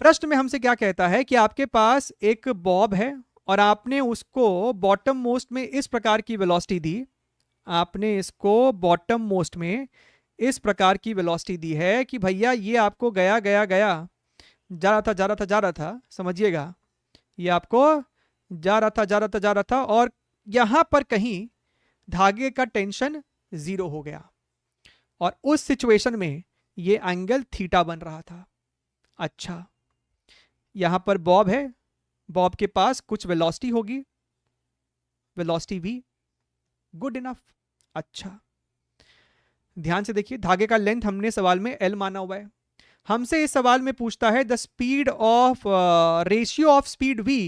प्रश्न में हमसे क्या कहता है कि आपके पास एक बॉब है और आपने उसको बॉटम मोस्ट में इस प्रकार की वेलोसिटी दी। आपने इसको बॉटम मोस्ट में इस प्रकार की वेलोसिटी दी है कि भैया ये आपको गया गया गया, जा रहा था जा रहा था जा रहा था, समझिएगा, ये आपको जा रहा था जा रहा था जा रहा था, और यहां पर कहीं धागे का टेंशन जीरो हो गया और उस सिचुएशन में ये एंगल थीटा बन रहा था। अच्छा, यहां पर बॉब है, बॉब के पास कुछ वेलोसिटी होगी, वेलोसिटी भी, गुड इनफ। अच्छा, ध्यान से देखिए, धागे का लेंथ हमने सवाल में एल माना हुआ है। हमसे इस सवाल में पूछता है the speed of ratio of speed v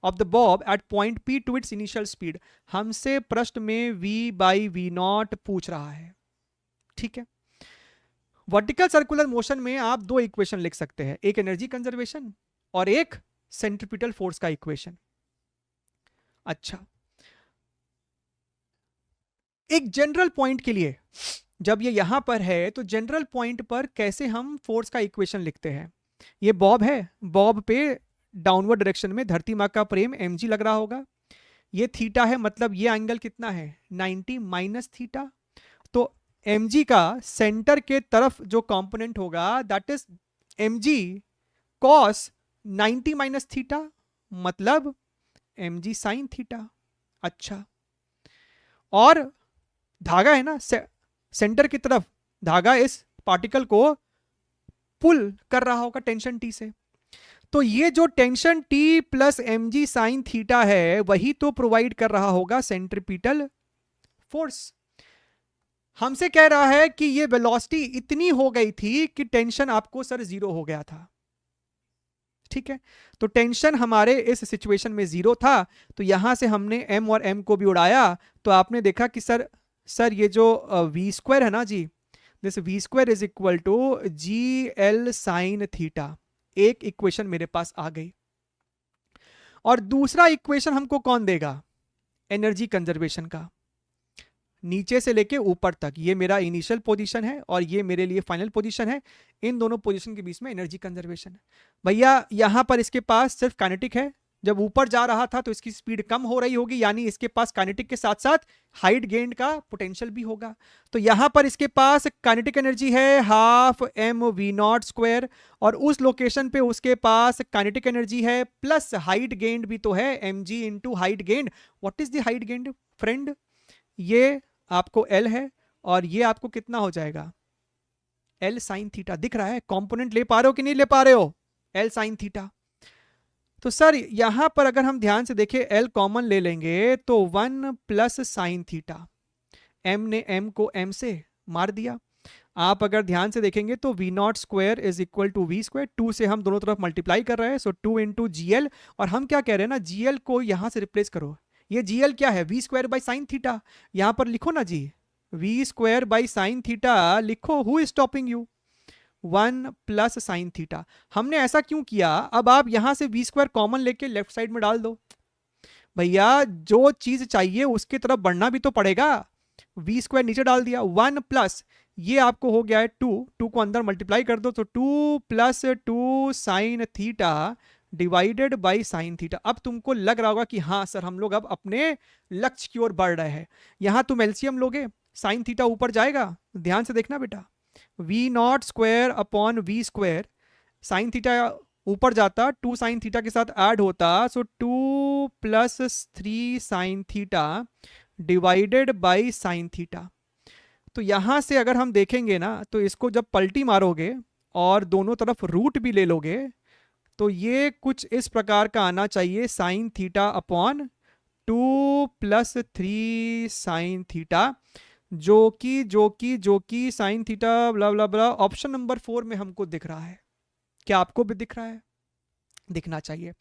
of the bob at point p to its initial speed. हमसे प्रश्न में v बाई वी नॉट पूछ रहा है। ठीक है, वर्टिकल सर्कुलर मोशन में आप दो इक्वेशन लिख सकते हैं, एक एनर्जी कंजर्वेशन और एक सेंट्रीपिटल फोर्स का इक्वेशन। अच्छा, एक जनरल पॉइंट के लिए जब ये यहां पर है तो जनरल पॉइंट पर कैसे हम फोर्स का इक्वेशन लिखते हैं। ये बॉब है, बॉब पे डाउनवर्ड डायरेक्शन में धरती माँ का प्रेम mg लग रहा होगा। ये थीटा है, मतलब ये एंगल कितना है 90 माइनस थीटा। तो mg का सेंटर के तरफ जो कंपोनेंट होगा that is mg cos 90 minus theta, मतलब mg sin थीटा। अच्छा, और धागा है ना सेंटर की तरफ, धागा इस पार्टिकल को पुल कर रहा होगा टेंशन टी से। तो ये जो tension T plus M G sine theta है वही तो प्रोवाइड कर रहा होगा सेंट्रीपिटल फोर्स। हमसे कह रहा है कि ये वेलोसिटी इतनी हो गई थी कि टेंशन आपको सर जीरो हो गया था। ठीक है, तो टेंशन हमारे इस सिचुएशन में जीरो था, तो यहां से हमने एम और एम को भी उड़ाया, तो आपने देखा कि सर ये जो वी स्क्वायर है ना जी, this V square is equal to G L sine theta. एक इक्वेशन मेरे पास आ गई। और दूसरा इक्वेशन हमको कौन देगा, एनर्जी कंजर्वेशन का। नीचे से लेके ऊपर तक ये मेरा इनिशियल पोजीशन है और ये मेरे लिए फाइनल पोजीशन है। इन दोनों पोजीशन के बीच में एनर्जी कंजर्वेशन है। भैया यहां पर इसके पास सिर्फ काइनेटिक है, जब ऊपर जा रहा था तो इसकी स्पीड कम हो रही होगी, यानी इसके पास काइनेटिक के साथ साथ हाइट गेन का पोटेंशियल भी होगा। तो यहां पर इसके पास काइनेटिक एनर्जी है half M V not square, और उस लोकेशन पे उसके पास काइनेटिक एनर्जी है प्लस हाइट गेन भी तो है, M G into height gain. What is the height gain friend, ये आपको एल है और ये आपको कितना हो जाएगा एल साइन थीटा। दिख रहा है, कंपोनेंट ले पा रहे हो कि नहीं ले पा रहे हो, एल साइन थीटा। तो सर यहां पर अगर हम ध्यान से देखें एल कॉमन ले लेंगे तो 1 प्लस साइन थीटा, एम ने एम को एम से मार दिया। आप अगर ध्यान से देखेंगे तो V not square is equal to V square, 2 से हम दोनों तरफ मल्टीप्लाई कर रहे हैं, सो 2 इंटू जी एल। और हम क्या कह रहे हैं ना, जी एल को यहां से रिप्लेस करो। ये जी एल क्या है, V square by sine theta. यहां पर लिखो ना जी, V square by sine theta लिखो, who is stopping you, 1 plus sine theta. हमने ऐसा क्यों किया, अब आप यहां से वी स्क्वायर कॉमन लेके लेफ्ट साइड में डाल दो। भैया जो चीज चाहिए उसकी तरफ बढ़ना भी तो पड़ेगा। वी स्क्वायर नीचे डाल दिया, 1 प्लस ये आपको हो गया है 2, 2 को अंदर मल्टीप्लाई कर दो तो 2 plus 2 sine theta divided by sine theta. अब तुमको लग रहा होगा कि हाँ सर हम लोग अब अपने लक्ष्य की ओर बढ़ रहे हैं। यहां तुम एलसीएम लोगे, साइन थीटा ऊपर जाएगा, ध्यान से देखना बेटा, V not square upon V square, sine theta ऊपर जाता, 2 साइन थीटा के साथ ऐड होता, so 2 plus 3 sine theta divided by sine theta. तो यहां से अगर हम देखेंगे ना तो इसको जब पलटी मारोगे और दोनों तरफ रूट भी ले लोगे तो ये कुछ इस प्रकार का आना चाहिए, sine theta upon 2 plus 3 sine theta, जो कि साइन थीटा ब्ला ब्ला ब्ला ऑप्शन नंबर 4 में हमको दिख रहा है। क्या आपको भी दिख रहा है, दिखना चाहिए।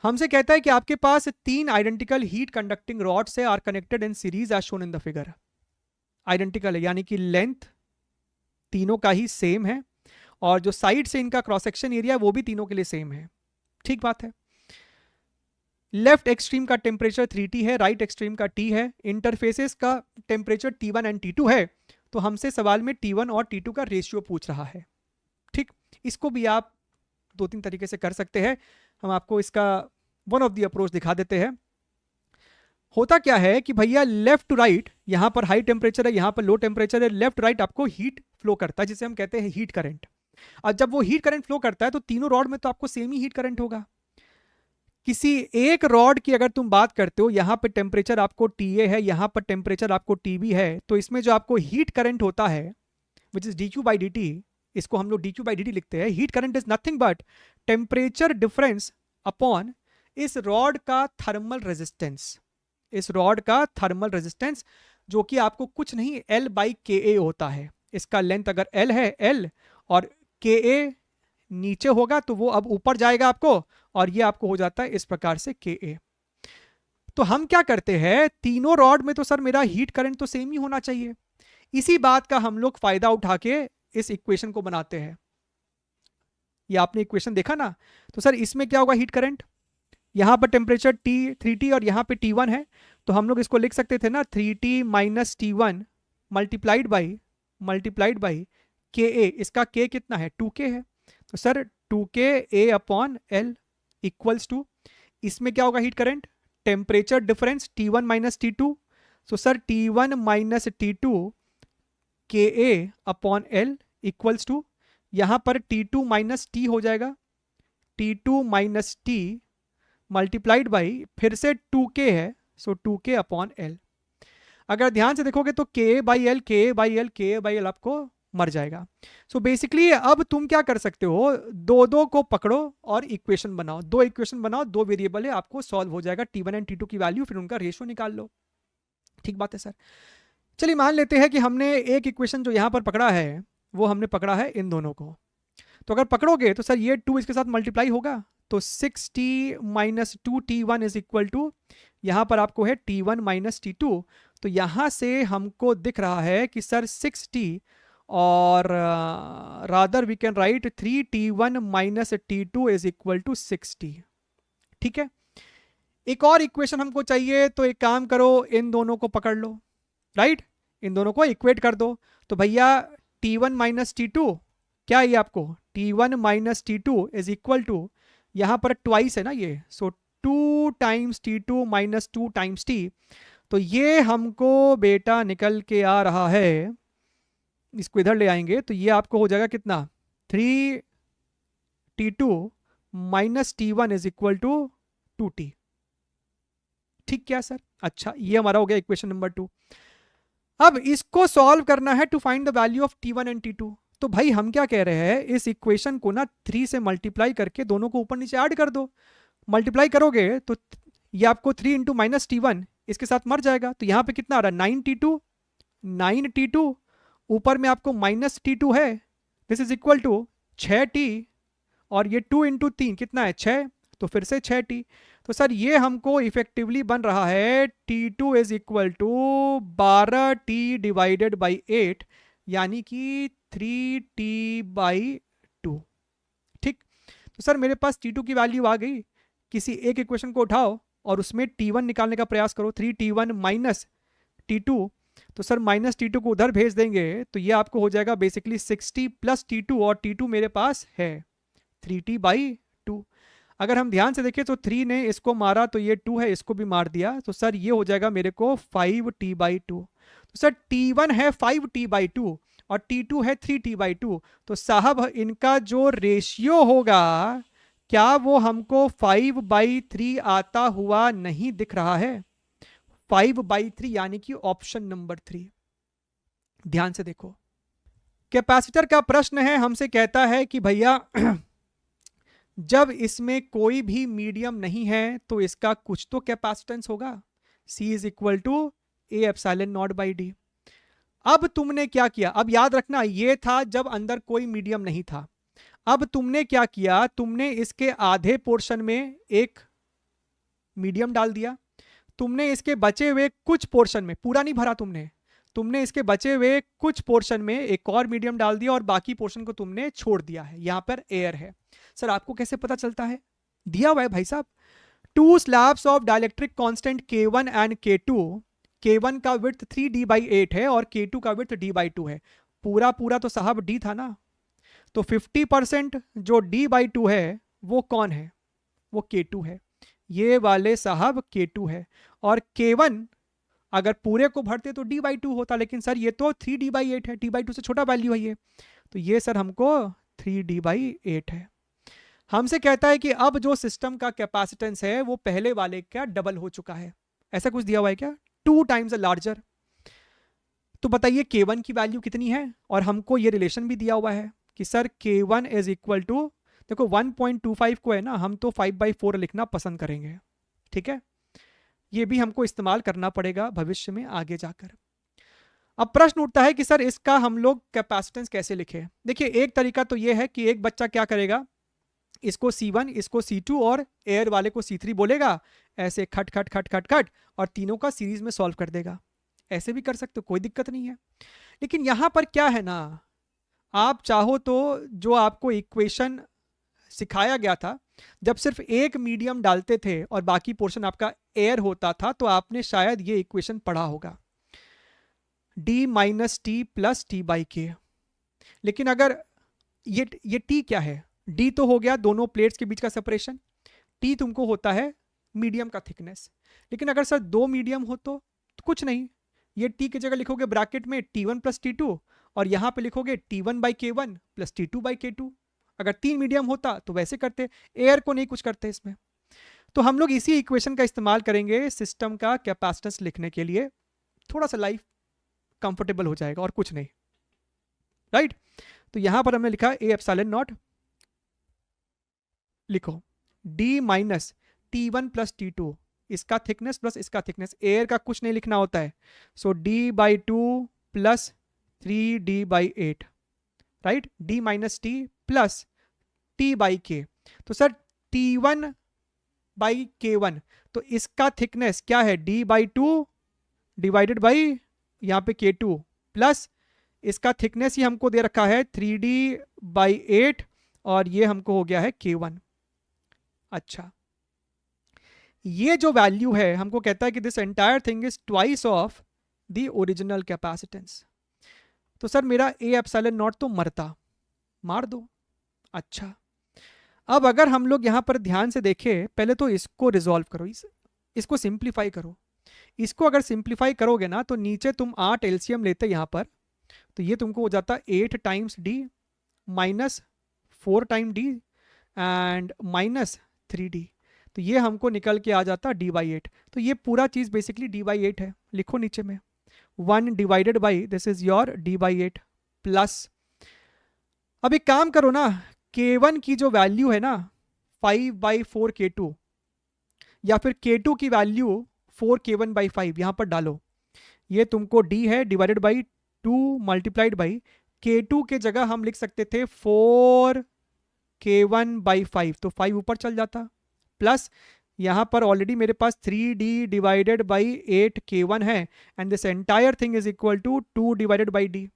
हमसे कहता है कि आपके पास 3 आइडेंटिकल हीट कंडक्टिंग रॉड से are connected in series as shown in the figure. Identical है यानी कि लेंथ तीनों का ही सेम है और जो साइड से इनका क्रॉस सेक्शन एरिया वो भी तीनों के लिए सेम है। ठीक बात है। लेफ्ट एक्सट्रीम का टेम्परेचर 3T है, राइट एक्सट्रीम का T है, इंटरफेसेस का टेम्परेचर T1 एंड T2 है। तो हमसे सवाल में T1 और T2 का रेशियो पूछ रहा है। ठीक, इसको भी आप दो तीन तरीके से कर सकते हैं। हम आपको इसका वन ऑफ द अप्रोच दिखा देते हैं। होता क्या है कि भैया लेफ्ट टू राइट, यहां पर हाई टेम्परेचर है, यहां पर लो टेम्परेचर है, लेफ्ट राइट आपको हीट फ्लो करता है जिसे हम कहते हैं हीट करंट। और जब वो हीट करंट फ्लो करता है तो तीनों रॉड में तो आपको सेम ही हीट करंट होगा। किसी एक रॉड की अगर तुम बात करते हो, यहां पर टेम्परेचर आपको TA है, यहां पर टेम्परेचर आपको TB है, तो इसमें जो आपको हीट करंट होता है विच इज dQ/dt, इसको हम लोग dQ/dt लिखते हैं। Heat current is nothing but temperature difference upon इस रॉड का थर्मल रेजिस्टेंस, इस रॉड का थर्मल रेजिस्टेंस, जो कि आपको कुछ नहीं L/KA होता है। इसका लेंथ अगर L है, L और KA नीचे होगा तो वो अब ऊपर जाएगा आपको, और ये आपको हो जाता है इस प्रकार से KA। तो हम क्या करते हैं, तीनों रॉड में तो सर मेरा हीट करंट तो सेम ही होना चाहिए। इसी बात का हम लोग फायदा उठा के इस इक्वेशन को बनाते हैं। ये आपने इक्वेशन देखा ना, तो सर इसमें क्या होगा, हीट करंट, यहां पर टेम्परेचर 3T और यहां पे T1 है, तो हम लोग इसको लिख सकते थे ना 3T - T1 multiplied by KA। इसका K कितना है, 2K है, तो सर 2KA/L इक्वल्स टू, इसमें क्या होगा heat current, temperature difference T1 - T2, so sir T1 - T2 KA/L equals to, यहां पर T2 - T हो जाएगा, T2 - T मल्टीप्लाइड बाई फिर से 2K है, सो 2K/L। अगर ध्यान से देखोगे तो KA/L आपको मर जाएगा। सो बेसिकली अब तुम क्या कर सकते हो, दो को पकड़ो और इक्वेशन बनाओ, दो इक्वेशन बनाओ, दो वेरिएबल है, आपको सॉल्व हो जाएगा T1 एंड T2 की वैल्यू, फिर उनका रेशियो निकाल लो। ठीक बात है सर। चलिए मान लेते हैं कि हमने एक इक्वेशन जो यहां पर पकड़ा है वो हमने पकड़ा है इन दोनों को, तो अगर पकड़ोगे तो सर ये 2 इसके साथ मल्टीप्लाई होगा, तो 6T - 2T1 is equal to, यहां पर आपको है T1 - T2, तो यहां से हमको दिख रहा है कि सर 6T और rather we can write 3T1 - T2 is equal to 6T। ठीक है, एक और इक्वेशन हमको चाहिए, तो एक काम करो, इन दोनों को पकड़ लो, राइट, इन दोनों को इक्वेट कर दो। तो भैया T1 - T2 क्या है, ये आपको T1 - T2 is equal to, यहां पर ट्वाइस है ना ये, सो 2 टाइम्स T2 - 2 टाइम्स T, तो ये हमको बेटा निकल के आ रहा है, इसको इधर ले आएंगे तो ये आपको हो जाएगा कितना, 3T2 - T1 is equal to 2T। ठीक क्या सर, अच्छा ये हमारा हो गया इक्वेशन नंबर 2। अब इसको सॉल्व करना है to find the value of T1 and T2। तो भाई हम क्या कह रहे हैं, इस इक्वेशन को ना 3 से मल्टीप्लाई करके दोनों को ऊपर नीचे ऐड कर दो। मल्टीप्लाई करोगे तो ये आपको 3 × -T1 इसके साथ मर जाएगा, तो यहाँ पे कितना आ रहा है 9T2 ऊपर में आपको -T2 है, this is equal to 6T, और ये 2 × 3 कितना है 6, तो फिर से 6T। तो सर ये हमको इफेक्टिवली बन रहा है T2 is equal to 12T divided by 8, यानी कि 3T/2। ठीक, तो सर मेरे पास T2 की वैल्यू आ गई, किसी एक इक्वेशन को उठाओ और उसमें T1 निकालने का प्रयास करो, 3T1 - T2, तो सर -T2 को उधर भेज देंगे तो ये आपको हो जाएगा बेसिकली 60 + T2, और T2 मेरे पास है 3T/2। अगर हम ध्यान से देखें तो 3 ने इसको मारा तो ये 2 है, इसको भी मार दिया, तो सर ये हो जाएगा मेरे को 5T/2। तो सर T1 है 5T/2 और T2 है 3T/2, तो साहब इनका जो रेशियो होगा क्या वो हमको 5/3 आता हुआ नहीं दिख रहा है, 5/3 यानी कि ऑप्शन नंबर 3। ध्यान से देखो, कैपेसिटर का प्रश्न है, हमसे कहता है कि भैया जब इसमें कोई भी मीडियम नहीं है तो इसका कुछ तो कैपेसिटेंस होगा, C is equal to A/0/D। अब तुमने क्या किया, अब याद रखना ये था जब अंदर कोई मीडियम नहीं था। अब तुमने क्या किया, तुमने इसके आधे पोर्शन में एक मीडियम डाल दिया, तुमने इसके बचे हुए कुछ पोर्शन में, पूरा नहीं भरा तुमने इसके बचे हुए कुछ पोर्शन में एक और मीडियम डाल दिया और बाकी पोर्शन को तुमने छोड़ दिया है, यहां पर एयर है। सर आपको कैसे पता चलता है, दिया हुआ है भाई साहब, 2 slabs of dielectric constant K1 and K2, K1 का विड्थ 3D/8 है और K2 का विड्थ D/2 है, पूरा तो साहब D था ना, तो 50% जो d/2 है वो कौन है? वो K2 है, ये वाले साहब K2 है। और K1 अगर पूरे को भरते तो d/2 होता, लेकिन सर ये तो 3d/8 है, d/2 से छोटा वैल्यू है ये, तो ये सर हमको 3d/8 है। हमसे कहता है कि अब जो सिस्टम का कैपेसिटेंस है वो पहले वाले का डबल हो चुका है, ऐसा कुछ दिया हुआ है क्या? 2 टाइम्स लार्जर। तो बताइए K1 की वैल्यू कितनी है? और हमको ये रिलेशन भी दिया हुआ है कि sir K1 is equal to, देखो 1.25 को है ना, हम तो 5/4 लिखना पसंद करेंगे, ठीक है? ये भी हमको इस्तेमाल करना पड़ेगा भविष्य में आगे जाकर। अब प्रश्न उठता है कि सर इसका हम लोग कैपेसिटेंस कैसे लिखें? देखिए एक तरीका तो ये है कि एक बच्चा क्या करेगा, इसको C1, इसको C2 और एयर वाले को C3 बोलेगा, ऐसे खट खट खट खट खट, और तीनों का सीरीज में सॉल्व कर देगा। ऐसे भी कर सकते हो, कोई दिक्कत नहीं है। लेकिन यहां पर क्या है ना, आप चाहो तो जो आपको इक्वेशन सिखाया गया था, जब सिर्फ एक मीडियम डालते थे और बाकी पोर्शन आपका एयर होता था, तो आपने शायद ये इक्वेशन पढ़ा होगा, d-t प्लस t/k। लेकिन अगर ये t क्या है? d तो हो गया दोनों प्लेट्स के बीच का सेपरेशन, t तुमको होता है मीडियम का थिकनेस। लेकिन अगर सर दो मीडियम हो तो कुछ नहीं, ये t की जगह लिखोगे ब्रैकेट में t1 प्लस t2, और यहां पे लिखोगे t1/k1 प्लस t2/k2। अगर 3 मीडियम होता तो वैसे करते, एयर को नहीं कुछ करते इसमें। तो हम लोग इसी इक्वेशन का इस्तेमाल करेंगे सिस्टम का कैपेसिटेंस लिखने के लिए, थोड़ा सा लाइफ कंफर्टेबल हो जाएगा और कुछ नहीं, राइट? तो यहां पर हमने लिखा ए एप्सिलॉन नॉट, लिखो d minus t1 plus t2, इसका थिकनेस प्लस इसका थिकनेस, एयर का कुछ नहीं लिखना होता है। सो d/2 plus 3d/8, right? d minus T plus t/k। तो सर t1/k1, तो इसका थिकनेस क्या है? d/2 डिवाइडेड बाई यहाँ पे k2 प्लस इसका थिकनेस ही हमको दे रखा है 3d/8, और ये हमको हो गया है k1। अच्छा, ये जो वैल्यू है हमको कहता है कि this entire thing is twice of the original capacitance. तो सर मेरा ए एप्सिलॉन नॉट तो मरता, मार दो। अच्छा, अब अगर हम लोग यहां पर ध्यान से देखें, पहले तो इसको रिजॉल्व करो, इसको सिंप्लीफाई करो। इसको अगर सिंप्लीफाई करोगे ना तो नीचे तुम 8 एलसीएम लेते यहां पर, तो ये तुमको हो जाता 8 times D minus 4 time D and minus 3d, तो ये हमको निकल के आ जाता d/8। तो ये पूरा चीज बेसिकली d/8 है, लिखो नीचे में 1 divided by this is your d/8 plus, अब एक काम करो ना, k1 की जो वैल्यू है ना 5/4 k2, या फिर k2 की वैल्यू 4k1/5 यहां पर डालो, ये तुमको d है divided by 2 multiplied by k2 के जगह हम लिख सकते थे 4k1/5, तो 5 ऊपर चल जाता, प्लस यहां पर ऑलरेडी मेरे पास 3d डिवाइडेड बाई 8k1 है, and this entire thing is equal to 2 divided by d।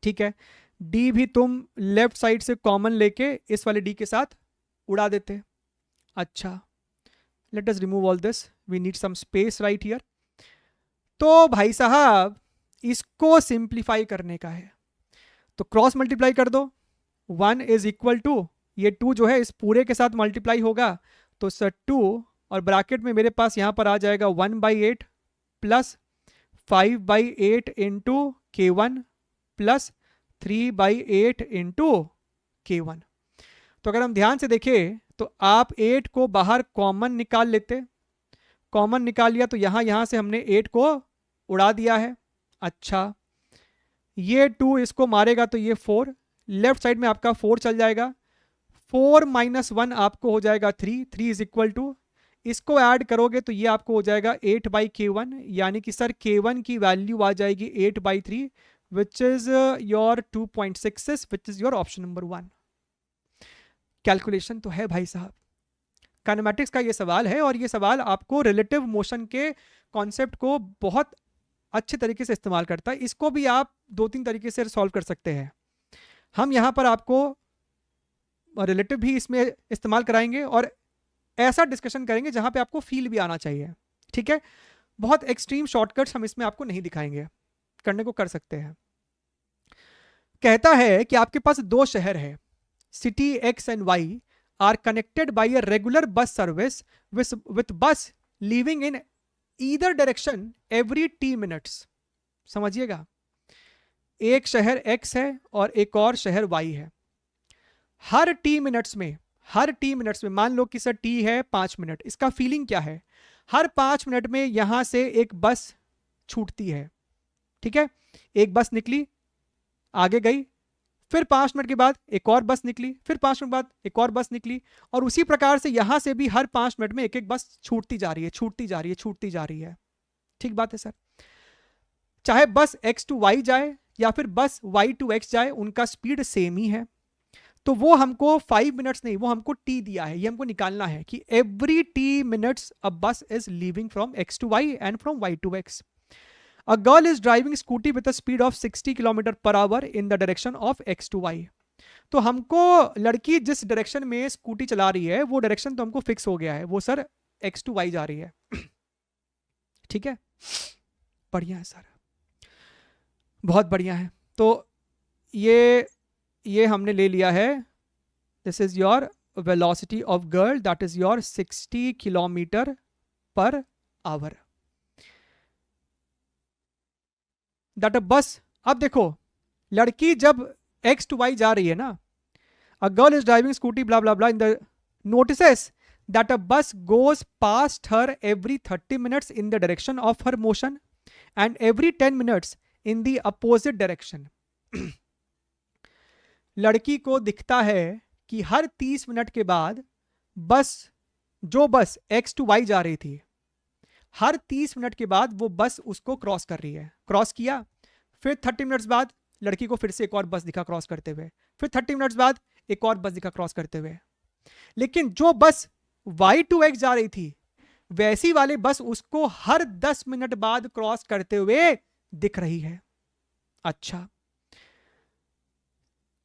ठीक है, d भी तुम लेफ्ट साइड से कॉमन लेके इस वाले d के साथ उड़ा देते। अच्छा, let us remove all this, we need some space right here. तो भाई साहब इसको सिंप्लीफाई करने का है, तो क्रॉस मल्टीप्लाई कर दो, 1 इज इक्वल टू, ये 2 जो है इस पूरे के साथ मल्टीप्लाई होगा, तो सर 2 और ब्रैकेट में मेरे पास यहां पर आ जाएगा 1/8 plus 5/8 into k1 plus 3/8 into k1। तो अगर हम ध्यान से देखें तो आप 8 को बाहर कॉमन निकाल लेते, कॉमन निकाल लिया तो यहां से हमने 8 को उड़ा दिया है। अच्छा, ये 2 इसको मारेगा तो ये 4, लेफ्ट साइड में आपका 4 चल जाएगा, 4 माइनस 1 आपको हो जाएगा 3 इज इक्वल टू, इसको ऐड करोगे तो ये आपको हो जाएगा 8/k1, यानी कि सर k1 की वैल्यू आ जाएगी 8/3 which is your 2.66, which is your option number 1। Calculation तो है भाई साहब, काइनेमैटिक्स का ये सवाल है, और ये सवाल आपको रिलेटिव मोशन के कॉन्सेप्ट को बहुत अच्छे तरीके से इस्तेमाल करता है। इसको भी आप 2-3 तरीके से सॉल्व कर सकते हैं। हम यहाँ पर आपको रिलेटिव भी इसमें इस्तेमाल कराएंगे और ऐसा डिस्कशन करेंगे जहाँ पे आपको फील भी आना चाहिए, ठीक है? बहुत एक्सट्रीम शॉर्टकट्स हम इसमें आपको नहीं दिखाएंगे, करने को कर सकते हैं। कहता है कि आपके पास दो शहर है, city X and Y are connected by a regular bus service with bus leaving in either direction every T minutes. समझिएगा, एक शहर एक्स है और एक और शहर वाई है। हर टी मिनट्स में मान लो कि सर टी है 5 मिनट, इसका फीलिंग क्या है, हर 5 मिनट में यहां से एक बस छूटती है। ठीक है, एक बस निकली, आगे गई, फिर 5 मिनट के बाद एक और बस निकली, फिर 5 मिनट बाद एक और बस निकली, और उसी प्रकार से यहां से भी हर 5 मिनट में एक एक बस छूटती जा रही है, छूटती जा रही है, छूटती जा रही है। ठीक बात है सर। चाहे बस एक्स टू वाई जाए या फिर बस वाई टू एक्स जाए, उनका स्पीड सेम ही है। तो वो हमको 5 मिनट्स नहीं, वो हमको टी दिया है, ये हमको निकालना है कि every T minutes a bus is leaving from x to y and from y to x. A girl is driving scooty with a speed of 60 km per hour in the direction of x to y। तो हमको लड़की जिस direction में scooty चला रही है वो direction तो हमको फिक्स हो गया है, वो सर x टू y जा रही है। ठीक है, बढ़िया है सर, बहुत बढ़िया है। तो ये हमने ले लिया है, this is your velocity of girl, that is your 60 kilometre per hour. That a बस, अब देखो लड़की जब एक्स टू वाई जा रही है ना, a girl is driving scooty blah blah blah in the notices that a bus goes past her every 30 minutes in the direction of her motion and every 10 minutes in the opposite direction. लड़की को दिखता है कि हर 30 minute के बाद जो बस x to Y जा रही थी, हर 30 मिनट के बाद वो बस उसको क्रॉस कर रही है। क्रॉस किया, फिर 30 मिनट्स बाद लड़की को फिर से एक और बस दिखा क्रॉस करते हुए, फिर 30 मिनट्स बाद एक और बस दिखा क्रॉस करते हुए। लेकिन जो बस वाई टू एक्स जा रही थी, वैसी वाली बस उसको हर 10 मिनट बाद क्रॉस करते हुए दिख रही है। अच्छा,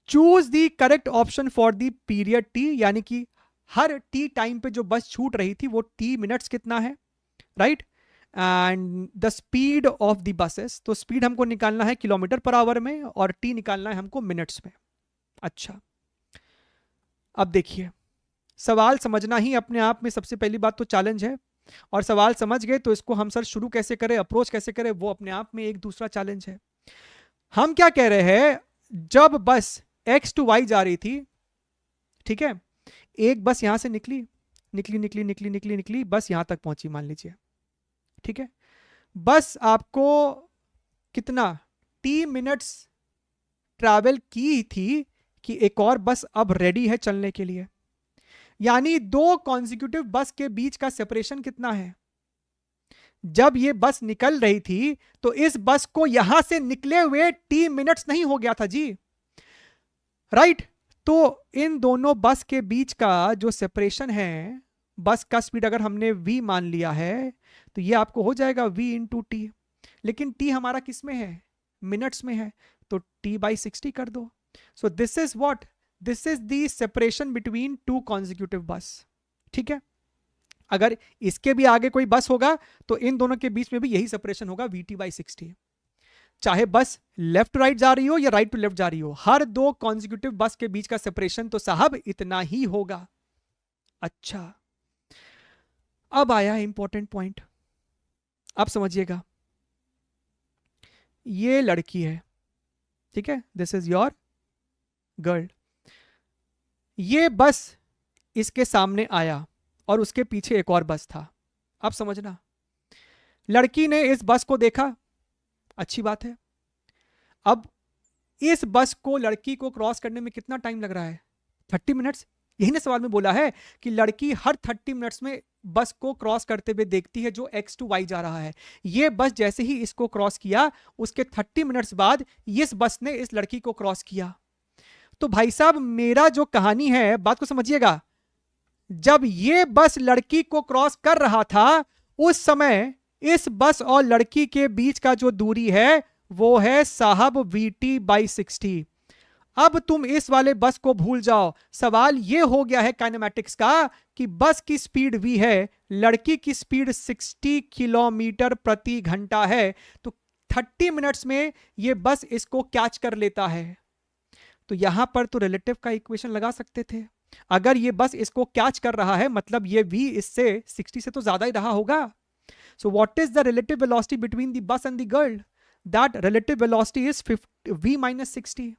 choose the correct option for the period T, यानी कि हर टी टाइम पे जो बस छूट रही थी वो टी मिनट्स कितना है, right, and the speed of the buses. तो स्पीड हमको निकालना है किलोमीटर पर आवर में और टी निकालना है हमको मिनट्स में। अच्छा, अब देखिए, सवाल समझना ही अपने आप में सबसे पहली बात तो चैलेंज है, और सवाल समझ गए तो इसको हम सर शुरू कैसे करें, अप्रोच कैसे करें, वो अपने आप में एक दूसरा चैलेंज है। हम क्या कह रहे हैं, जब बस एक्स टू वाई जा रही थी, ठीक है, एक बस यहां से निकली निकली निकली निकली निकली निकली, बस यहां तक पहुंची मान लीजिए। ठीक है, बस आपको कितना टी मिनट्स ट्रैवल की थी कि एक और बस अब रेडी है चलने के लिए। यानी दो कॉन्जिक्यूटिव बस के बीच का सेपरेशन कितना है। जब ये बस निकल रही थी तो इस बस को यहां से निकले हुए टी मिनट्स नहीं हो गया था जी, राइट। तो इन दोनों बस के बीच का जो सेपरेशन है, बस का स्पीड अगर हमने v मान लिया है तो ये आपको हो जाएगा v इंटू टी। लेकिन t हमारा किस में है, मिनट्स में है, तो t बाई 60 कर दो। So this is what, this is the separation between two consecutive बस। ठीक है, अगर इसके भी आगे कोई बस होगा तो इन दोनों के बीच में भी यही सेपरेशन होगा vt बाई 60। चाहे बस लेफ्ट टू राइट जा रही हो या राइट टू लेफ्ट जा रही हो, हर दो कॉन्जिक्यूटिव बस के बीच का सेपरेशन तो साहब इतना ही होगा। अच्छा, अब आया इंपॉर्टेंट पॉइंट, अब समझिएगा। ये लड़की है, ठीक है, दिस इज योर गर्ल। ये बस इसके सामने आया और उसके पीछे एक और बस था। अब समझना, लड़की ने इस बस को देखा, अच्छी बात है। अब इस बस को लड़की को क्रॉस करने में कितना टाइम लग रहा है, 30 मिनट्स। यही ना सवाल में बोला है कि लड़की हर 30 मिनट्स में बस को क्रॉस करते हुए देखती है जो x टू y जा रहा है। ये बस जैसे ही इसको क्रॉस किया, उसके 30 मिनट्स बाद इस बस ने इस लड़की को क्रॉस किया। तो भाई साहब, मेरा जो कहानी है, बात को समझिएगा, जब ये बस लड़की को क्रॉस कर रहा था, उस समय इस बस और लड़की के बीच का जो दूरी है वो है साहब vt बाई 60। अब तुम इस वाले बस को भूल जाओ। सवाल ये हो गया है काइनेमैटिक्स का कि बस की स्पीड v है, लड़की की स्पीड 60 किलोमीटर प्रति घंटा है। तो 30 मिनट्स में ये बस इसको कैच कर लेता है। तो यहाँ पर तो रिलेटिव का इक्वेशन लगा सकते थे। अगर ये बस इसको कैच कर रहा है मतलब ये v इससे 60 से तो ज्यादा ही रहा होगा। So what is the relative velocity between the bus and the girl? That relative velocity is v minus 60।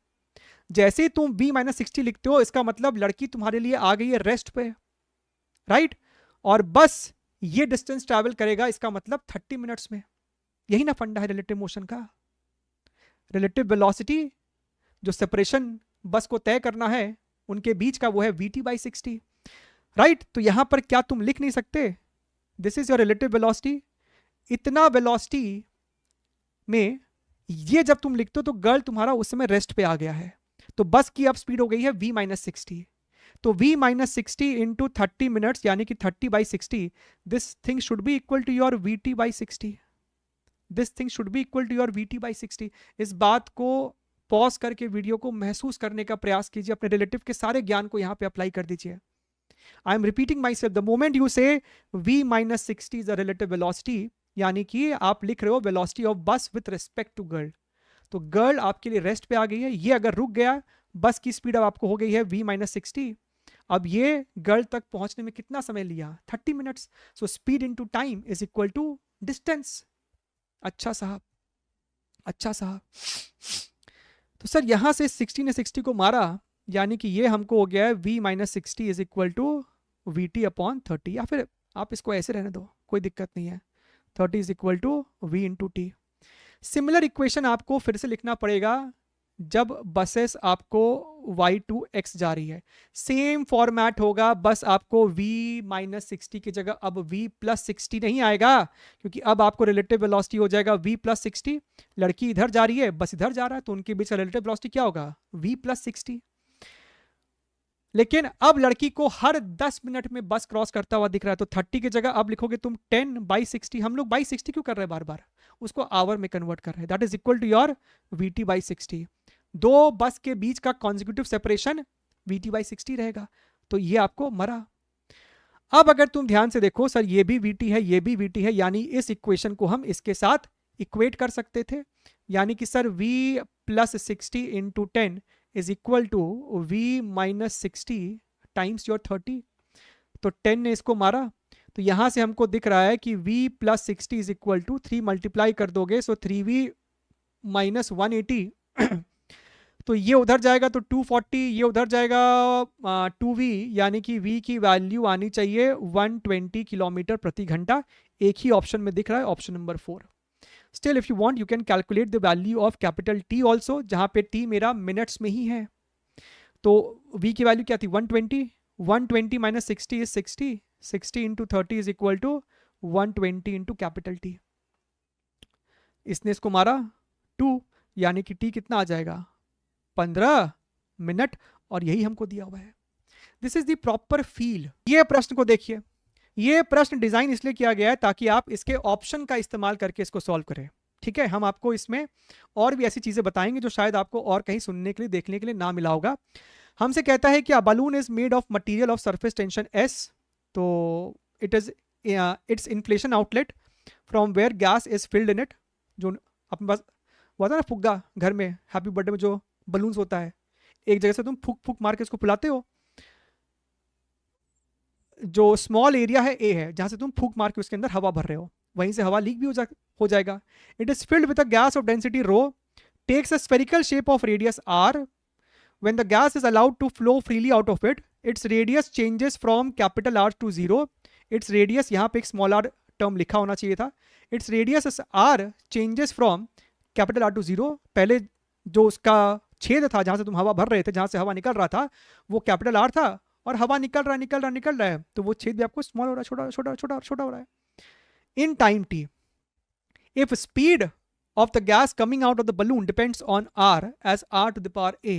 जैसे ही तुम v माइनस 60 लिखते हो इसका मतलब लड़की तुम्हारे लिए आ गई है रेस्ट पे, राइट? और बस ये डिस्टेंस ट्रैवल करेगा, इसका मतलब 30 मिनट्स में। यही ना फंडा है रिलेटिव मोशन का। रिलेटिव वेलोसिटी जो सेपरेशन बस को तय करना है उनके बीच का, वो है vt बाई 60, राइट? तो यहां पर क्या तुम लिख नहीं सकते this is your relative velocity? इतना वेलोसिटी में ये जब तुम लिखते हो तो गर्ल तुम्हारा उस समय रेस्ट पे आ गया है, तो बस की अब स्पीड हो गई है v माइनस 60। तो v माइनस 60 इंटू 30 मिनट्स यानी कि 30 by 60, this thing should be equal to your vt by 60। This thing should be equal to your vt by 60। इस बात को पॉज करके वीडियो को महसूस करने का प्रयास कीजिए, अपने रिलेटिव के सारे ज्ञान को यहां पे अप्लाई कर दीजिए। I am repeating my self, the moment you से v minus 60 is a relative velocity, यानी कि आप लिख रहे हो वेलोसिटी ऑफ बस विथ रिस्पेक्ट टू गर्ल। तो गर्ल आपके लिए रेस्ट पे आ गई है, ये अगर रुक गया बस की स्पीड अब आपको हो गई है v माइनस 60। अब ये गर्ल तक पहुंचने में कितना समय लिया? 30 minutes. So speed into time is equal to distance. अच्छा साहब, अच्छा साहब। तो सर यहां से 60 ने 60 को मारा, यानी कि ये हमको हो गया है v minus 60 is equal to vt upon 30, या फिर आप इसको ऐसे रहने दो, कोई दिक्कत नहीं है। 30 is equal to v into t. Similar equation आपको फिर से लिखना पड़ेगा जब बसेस आपको y टू x जा रही है। सेम फॉर्मेट होगा, बस आपको v माइनस 60 की जगह अब v प्लस 60 नहीं आएगा, क्योंकि अब आपको रिलेटिव वेलोसिटी हो जाएगा v प्लस 60। लड़की इधर जा रही है, बस इधर जा रहा है, तो उनके बीच का रिलेटिव वेलोसिटी क्या होगा? v plus 60। लेकिन अब लड़की को हर 10 मिनट में बस क्रॉस करता हुआ दिख रहा है, तो 30 की जगह अब लिखोगे तुम 10 बाई 60। हम लोग बाई 60 क्यों कर रहे हैं बार बार? उसको आवर में कन्वर्ट कर रहे हैं। That is equal to your vt by 60। दो बस के बीच का कॉन्जिक्यूटिव सेपरेशन vt बाई 60 रहेगा, तो ये आपको मरा। अब अगर तुम ध्यान से देखो, सर ये भी vt है, ये भी vt है, यानी इस इक्वेशन को हम इसके साथ इक्वेट कर सकते थे, यानी कि sir v plus 60 into 10 is equal to v minus 60 times your 30। तो 10 ने इसको मारा, तो यहां से हमको दिख रहा है कि v plus 60 is equal to 3 multiply कर दोगे, सो 3v माइनस 180। तो ये उधर जाएगा तो 240, ये उधर जाएगा 2v, यानी कि v की वैल्यू आनी चाहिए 120 किलोमीटर प्रति घंटा। एक ही ऑप्शन में दिख रहा है, option number 4। Still if you want you can calculate the value of capital T also, जहां पे T मेरा मिनट्स में ही है। तो v की वैल्यू क्या थी? 120। 120 minus 60 is 60। 60 into 30 is equal to 120 into capital T। इसने इसको मारा 2, यानी कि T कितना आ जाएगा? 15 मिनट, और यही हमको दिया हुआ है। This is the proper feel. ये प्रश्न को देखिए, ये प्रश्न डिजाइन इसलिए किया गया है ताकि आप इसके ऑप्शन का इस्तेमाल करके इसको सॉल्व करें, ठीक है? हम आपको इसमें और भी ऐसी चीजें बताएंगे जो शायद आपको और कहीं सुनने के लिए, देखने के लिए ना मिला होगा। हमसे कहता है कि a balloon is made of material of surface tension S, तो it is its inflation outlet from where gas is filled in it. जो अपने पास हुआ था ना फुग्गा घर में हैप्पी बर्थडे में जो बलून्स होता है, एक जगह से तुम फूक फूक मार के इसको फुलाते हो। जो स्मॉल एरिया है A है, जहां से तुम फूक मार के उसके अंदर हवा भर रहे हो, वहीं से हवा लीक भी हो जाएगा। It is filled with a gas of density rho, takes a spherical shape of radius r। When the gas is allowed to flow freely out of it, its radius changes from capital R to 0. Its radius, यहाँ पे एक small r term लिखा होना चाहिए था। Its radius r changes from capital R to 0। पहले जो उसका छेद था जहां से तुम हवा भर रहे थे, जहां से हवा निकल रहा था, वो कैपिटल R था, और हवा निकल रहा है, तो वो छेद भी आपको स्मॉल हो रहा है, छोटा छोटा छोटा छोटा हो रहा है। In time t, if speed of the gas coming out of the balloon depends on r as r to the power a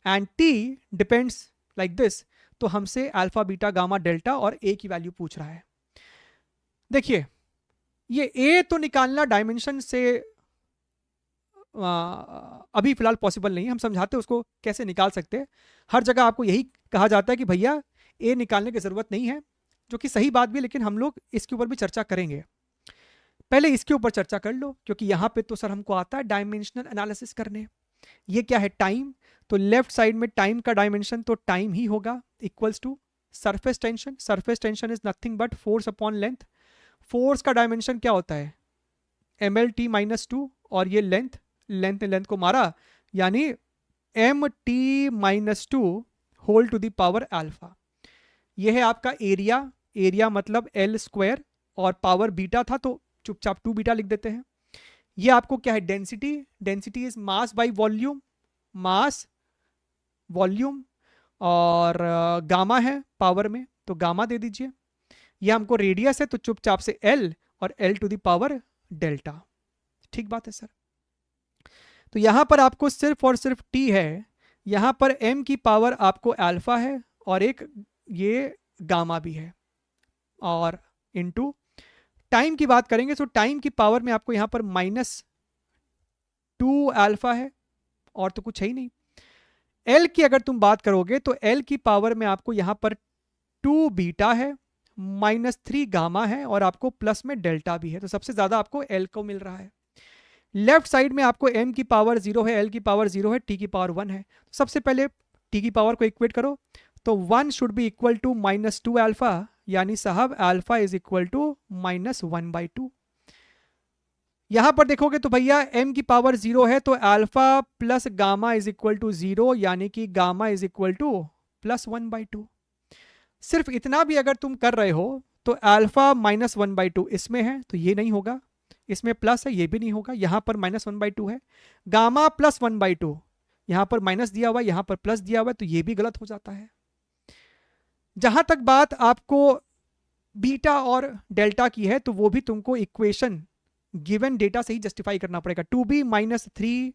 and t depends like this, तो हमसे अल्फा बीटा गामा डेल्टा और a की value पूछ रहा है। देखिए ये a तो निकालना डायमेंशन से अभी फिलहाल पॉसिबल नहीं है, हम समझाते हैं उसको कैसे निकाल सकते हैं। हर जगह आपको यही कहा जाता है कि भैया a निकालने की जरूरत नहीं है, जो कि सही बात भी है, लेकिन हम लोग इसके ऊपर भी चर्चा करेंगे। पहले इसके ऊपर चर्चा कर लो, क्योंकि यहाँ पे तो सर हमको आता है डायमेंशनल एनालिसिस करने। ये क्या है, टाइम, तो लेफ्ट साइड में टाइम का डायमेंशन तो टाइम ही होगा, equals to surface tension, surface tension is nothing but force upon length, force का डायमेंशन क्या होता है mlt-2, और ये लेंथ, लेंथ ने लेंथ को मारा, यानी mt-2 whole to the power alpha. ये है आपका एरिया, एरिया मतलब एल स्क्वायर, और पावर बीटा था तो चुपचाप 2 बीटा लिख देते हैं। ये आपको क्या है, density, density is mass by volume, mass volume, और गामा है पावर में तो गामा दे दीजिए। ये हमको रेडियस है तो चुपचाप से एल, और L two the power delta. ठीक बात है सर। तो यहां पर आपको सिर्फ और सिर्फ टी है, यहां पर एम की पावर आपको अल्फा है, और एक ये गामा भी है, और इनटू टाइम की बात करेंगे तो टाइम की पावर में आपको यहां पर -2 अल्फा है, और तो कुछ है ही नहीं। एल की अगर तुम बात करोगे तो एल की पावर में आपको यहां पर 2 बीटा है, -3 गामा है, और आपको प्लस में डेल्टा भी है, तो सबसे ज्यादा आपको एल को मिल रहा है। लेफ्ट साइड में आपको m की पावर 0 है, l की पावर 0 है, t की पावर 1 है। सबसे पहले t की पावर को इक्वेट करो, तो 1 should be equal to -2 alpha, यानी साहब अल्फा इज इक्वल टू -1/2। यहां पर देखोगे तो भैया m की पावर 0 है, तो alpha plus gamma is equal to 0, यानी कि गामा इज इक्वल टू +1/2। सिर्फ इतना भी अगर तुम कर रहे हो तो अल्फा -1/2 इसमें है तो ये नहीं होगा, इसमें प्लस है ये भी नहीं होगा, यहां पर -1/2 है, गामा +1/2, यहां पर माइनस दिया हुआ है, यहां पर प्लस दिया हुआ है, तो ये भी गलत हो जाता है। जहां तक बात आपको बीटा और डेल्टा की है, तो वो भी तुमको इक्वेशन गिवन डेटा से ही जस्टिफाई करना पड़ेगा। 2b -3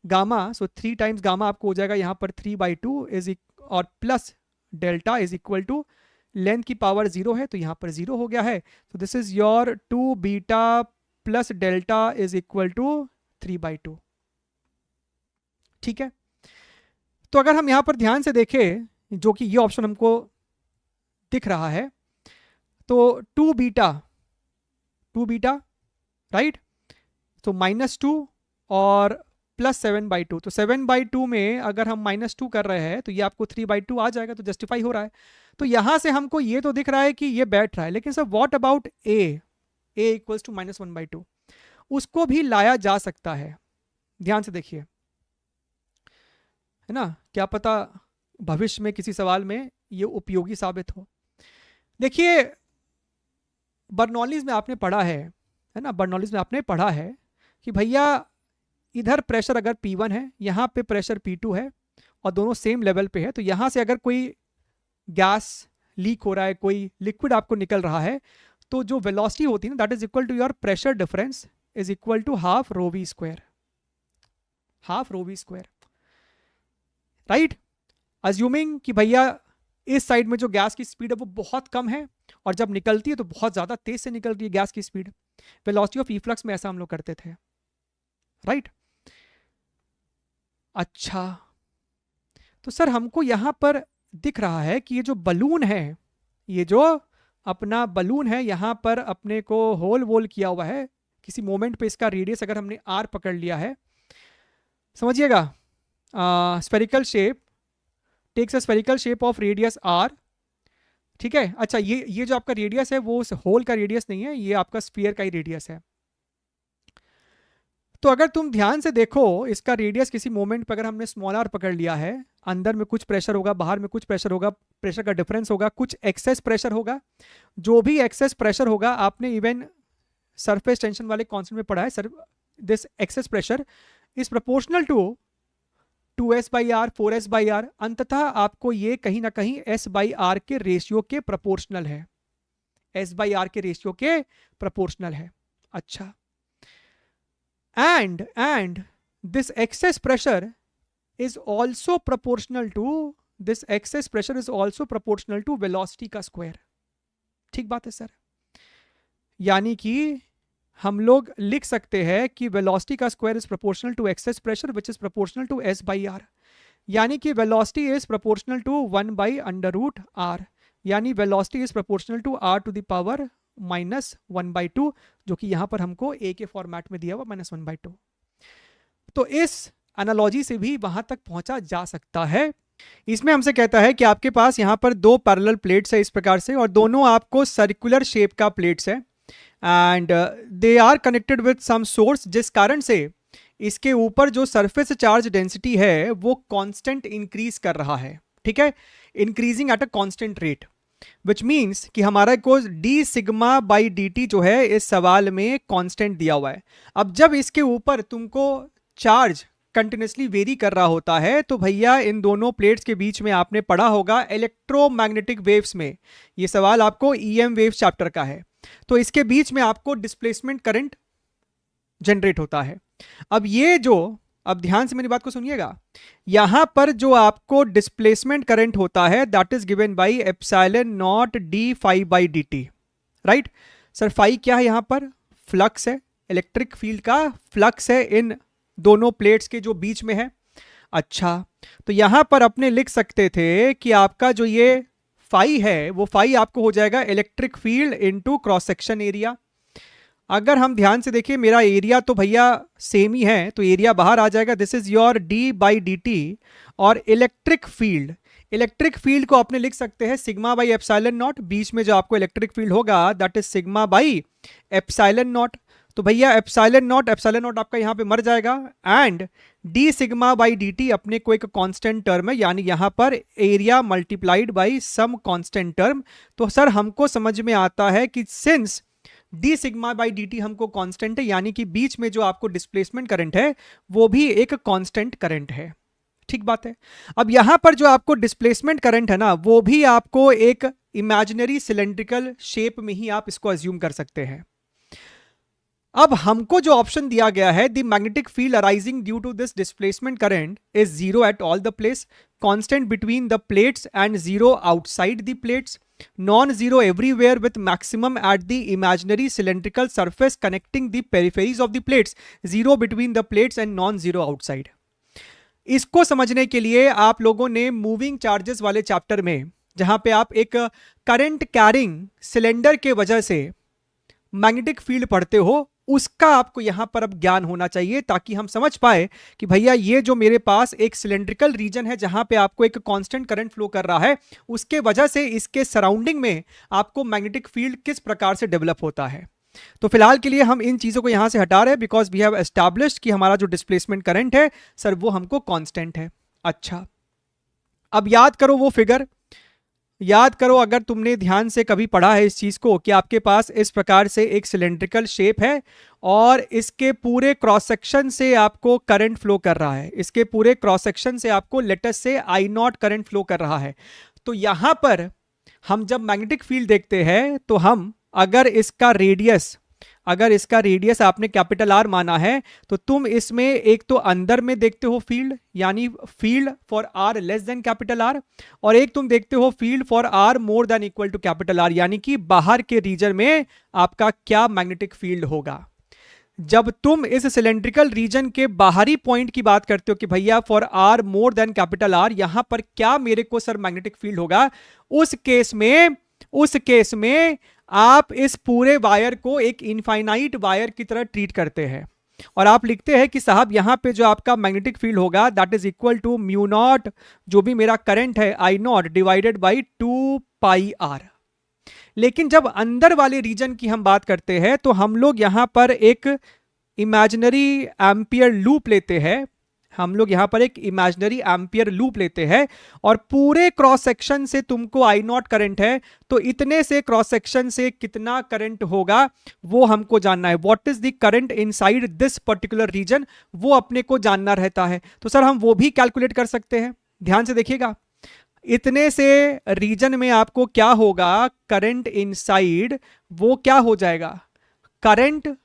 गामा, सो 3 टाइम्स गामा आपको हो जाएगा यहां पर 3/2 इज, और plus delta is equal to length की पावर 0 है तो यहां पर 0 हो गया है, तो this is your 2 beta plus delta is equal to 3/2। ठीक है, तो अगर हम यहां पर ध्यान से देखें, जो कि ये ऑप्शन हमको दिख रहा है, तो 2 बीटा राइट, तो -2 और +7/2, तो 7/2 में अगर हम -2 कर रहे हैं तो ये आपको 3/2 आ जाएगा, तो जस्टिफाई हो रहा है। तो यहां से हमको ये तो दिख रहा है कि ये बैठ रहा है, लेकिन sir what about a equals to -1/2, उसको भी लाया जा सकता है। ध्यान से देखिए, है ना, क्या पता भविष्य में किसी सवाल में ये उपयोगी साबित हो। देखिए बर्नौलीज में आपने पढ़ा है ना, बर्नौलीज में आपने पढ़ा है कि भैया इधर प्रेशर अगर P1 है, यहाँ पे प्रेशर P2 है, और दोनों सेम लेवल पे है, तो यहाँ से अगर कोई गैस लीक हो रहा है, कोई लिक्विड आपको निकल रहा है, तो जो वेलोसिटी होती है ना, that is equal to your pressure difference is equal to half rho v square, right. Assuming कि भैया इस साइड में जो गैस की स्पीड है वो बहुत कम है, और जब निकलती है तो बहुत ज्यादा तेज से निकल रही है गैस की स्पीड, वेलोसिटी ऑफ इफ्लक्स में ऐसा हम लोग करते थे, राइट। अच्छा, तो सर हमको यहां पर दिख रहा है कि ये जो बलून है, ये जो अपना बलून है, यहां पर अपने को होल वोल किया हुआ है, किसी मोमेंट पे इसका रेडियस अगर हमने r पकड़ लिया है, समझिएगा, spherical shape takes a spherical shape of radius r, ठीक है। अच्छा, ये जो आपका रेडियस है वो होल का रेडियस नहीं है, ये आपका स्फीयर का ही रेडियस है। तो अगर तुम ध्यान से देखो, इसका रेडियस किसी मोमेंट पर अगर हमने स्मॉल r पकड़ लिया है, अंदर में कुछ प्रेशर होगा, बाहर में कुछ प्रेशर होगा, प्रेशर का डिफरेंस होगा, कुछ एक्सेस प्रेशर होगा, जो भी एक्सेस प्रेशर होगा, आपने इवन सरफेस टेंशन वाले कॉन्सेप्ट में पढ़ा है, this excess pressure is proportional to 2s/r 4s/r, अंततः आपको ये कहीं ना कहीं s/r के रेशियो के प्रोपोर्शनल है, s/r के रेशियो के प्रोपोर्शनल है। अच्छा, and this excess pressure is also proportional to velocity का स्क्वायर। ठीक बात है सर, यानी कि हम लोग लिख सकते हैं कि वेलोसिटी का square is proportional to excess pressure which is proportional to s/r, यानी कि velocity is proportional to 1/√r, यानी velocity is proportional to r to the power -1/2, जो कि यहां पर हमको a के फॉर्मेट में दिया हुआ -1/2। तो इस एनालॉजी से भी वहां तक पहुंचा जा सकता है। इसमें हमसे कहता है कि आपके पास यहाँ पर दो पैरेलल प्लेट्स है इस प्रकार से, और दोनों आपको सर्कुलर शेप का प्लेट्स है, and they are connected with some source, जिस कारण से इसके ऊपर जो सरफेस चार्ज डेंसिटी है वो कांस्टेंट इंक्रीज कर रहा है, ठीक है, increasing at a constant rate, which means कि हमारा को D sigma by d T जो है इस सवाल में कांस्टेंट दिया हुआ है। अब जब इसके ऊपर तुमको चार्ज कंटिन्यूसली वेरी कर रहा होता है तो भैया इन दोनों प्लेट्स के बीच में आपने पढ़ा होगा इलेक्ट्रोमैग्नेटिक वेव्स में, ये सवाल आपको ईएम वेव्स चैप्टर का है, तो इसके बीच में आपको डिस्प्लेसमेंट करंट जनरेट होता है। अब ये जो, अब ध्यान से मेरी बात को सुनिएगा, यहां पर जो आपको डिस्प्लेसमेंट करंट होता है that is given by epsilon naught d phi by d t, right. Sir phi क्या है? यहां पर फ्लक्स है, इलेक्ट्रिक फील्ड का फ्लक्स है इन दोनों प्लेट्स के जो बीच में है। अच्छा, तो यहां पर अपने लिख सकते थे कि आपका जो ये फाई है वो फाई आपको हो जाएगा electric field into cross section area. अगर हम ध्यान से देखिए मेरा एरिया तो भैया सेम ही है, तो एरिया बाहर आ जाएगा, this is your d by d t, और इलेक्ट्रिक फील्ड को आपने लिख सकते हैं सिग्मा बाई एप्सिलॉन नॉट, बीच में जो आपको इलेक्ट्रिक फील्ड होगा that is sigma by epsilon naught. तो भैया एप्सिलॉन नॉट आपका यहां पे मर जाएगा, and d sigma by d t अपने को एक कांस्टेंट टर्म है, यानी यहां पर area multiplied by some constant term. तो सर हमको समझ में आता है कि since D sigma by d T हमको कांस्टेंट है, यानी कि बीच में जो आपको डिस्प्लेसमेंट करंट है वो भी एक कांस्टेंट करंट है, ठीक बात है। अब यहां पर जो आपको डिस्प्लेसमेंट करंट है ना वो भी आपको एक इमेजिनरी सिलेंड्रिकल शेप में ही आप इसको अज्यूम कर सकते हैं। अब हमको जो ऑप्शन दिया गया है, the magnetic field arising due to this displacement current is zero at all the place, constant between the plates and zero outside the plates, non-zero everywhere with maximum at the imaginary cylindrical surface connecting the peripheries of the plates, zero between the plates and non-zero outside। इसको समझने के लिए आप लोगों ने moving charges वाले chapter में, जहां पे आप एक करंट कैरिंग सिलेंडर के वजह से मैग्नेटिक फील्ड पढ़ते हो, उसका आपको यहां पर अब ज्ञान होना चाहिए, ताकि हम समझ पाए कि भैया ये जो मेरे पास एक सिलेंड्रिकल रीजन है जहां पे आपको एक कांस्टेंट करंट फ्लो कर रहा है, उसके वजह से इसके सराउंडिंग में आपको मैग्नेटिक फील्ड किस प्रकार से डेवलप होता है। तो फिलहाल के लिए हम इन चीजों को यहां से हटा रहे हैं, बिकॉज वी हैव एस्टैब्लिश्ड कि हमारा जो डिस्प्लेसमेंट करंट है सर वो हमको कांस्टेंट है। अच्छा, अब याद करो वो फिगर, याद करो अगर तुमने ध्यान से कभी पढ़ा है इस चीज को, कि आपके पास इस प्रकार से एक सिलेंड्रिकल शेप है और इसके पूरे क्रॉस सेक्शन से आपको करंट फ्लो कर रहा है, इसके पूरे क्रॉस सेक्शन से आपको let's say I not current flow कर रहा है। तो यहां पर हम जब मैग्नेटिक फील्ड देखते हैं तो हम अगर इसका रेडियस आपने कैपिटल आर माना है, तो तुम इसमें एक तो अंदर में देखते हो फील्ड, यानी field for are less than capital R, और एक तुम देखते हो field for r more than equal to capital R, यानी कि बाहर के रीजन में आपका क्या मैग्नेटिक फील्ड होगा। जब तुम इस सिलेंड्रिकल रीजन के बाहरी पॉइंट की बात करते हो कि भैया for r more than capital R यहां पर क्या मेरे को सर मैग्नेटिक फील्ड होगा, उस केस में आप इस पूरे वायर को एक इनफाइनाइट वायर की तरह ट्रीट करते हैं, और आप लिखते हैं कि साहब यहां पे जो आपका मैग्नेटिक फील्ड होगा that is equal to mu naught, जो भी मेरा करंट है I naught divided by 2 pi R. लेकिन जब अंदर वाले रीजन की हम बात करते हैं तो हम लोग यहां पर एक इमेजिनरी एम्पियर लूप लेते हैं, और पूरे क्रॉस सेक्शन से तुमको आई नॉट करंट है, तो इतने से क्रॉस सेक्शन से कितना करंट होगा वो हमको जानना है। What is the current inside this particular region, वो अपने को जानना रहता है। तो सर हम वो भी कैलकुलेट कर सकते हैं, ध्यान से देखिएगा, इतने से रीजन में आपको क्या होगा, करंट इनसाइड वो क्या हो जाएगा, current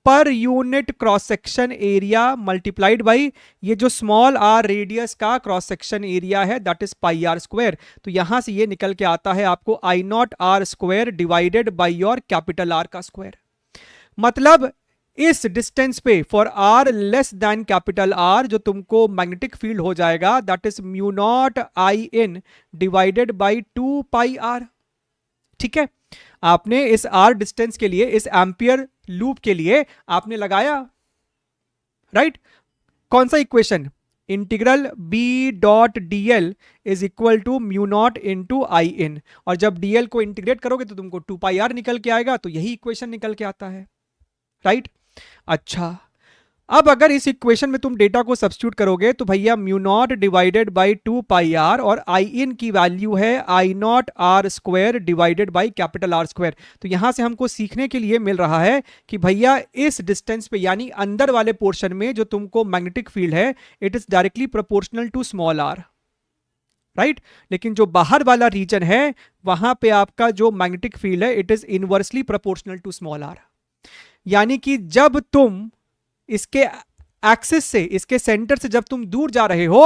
per unit cross section area multiplied by ये जो स्मॉल आर रेडियस का क्रॉस सेक्शन एरिया है that is pi R square. तो यहां से ये निकल के आता है आपको I naught R square divided by your capital R का स्क्वायर। मतलब इस डिस्टेंस पे for are less than capital R जो तुमको मैग्नेटिक फील्ड हो जाएगा that is mu naught I in divided by 2 pi are. ठीक है, आपने इस आर डिस्टेंस के लिए, इस एम्पियर लूप के लिए आपने लगाया, राइट। कौन सा equation, integral B dot D L is equal to mu naught into I in, और जब डीएल को इंटीग्रेट करोगे तो तुमको 2 पाई आर निकल के आएगा, तो यही इक्वेशन निकल के आता है, राइट। अच्छा, अब अगर इस इक्वेशन में तुम डेटा को सब्स्टिट्यूट करोगे तो भैया mu naught divided by 2 pi R, और आई इन की वैल्यू है I naught R square divided by capital R square. तो यहां से हमको सीखने के लिए मिल रहा है कि भैया इस डिस्टेंस पे यानी अंदर वाले पोर्शन में जो तुमको मैग्नेटिक फील्ड है it is directly proportional to small r, right. लेकिन जो बाहर वाला रीजन है वहां पे आपका जो मैग्नेटिक फील्ड है it is inversely proportional to small r. यानी कि जब तुम इसके एक्सिस से, इसके सेंटर से जब तुम दूर जा रहे हो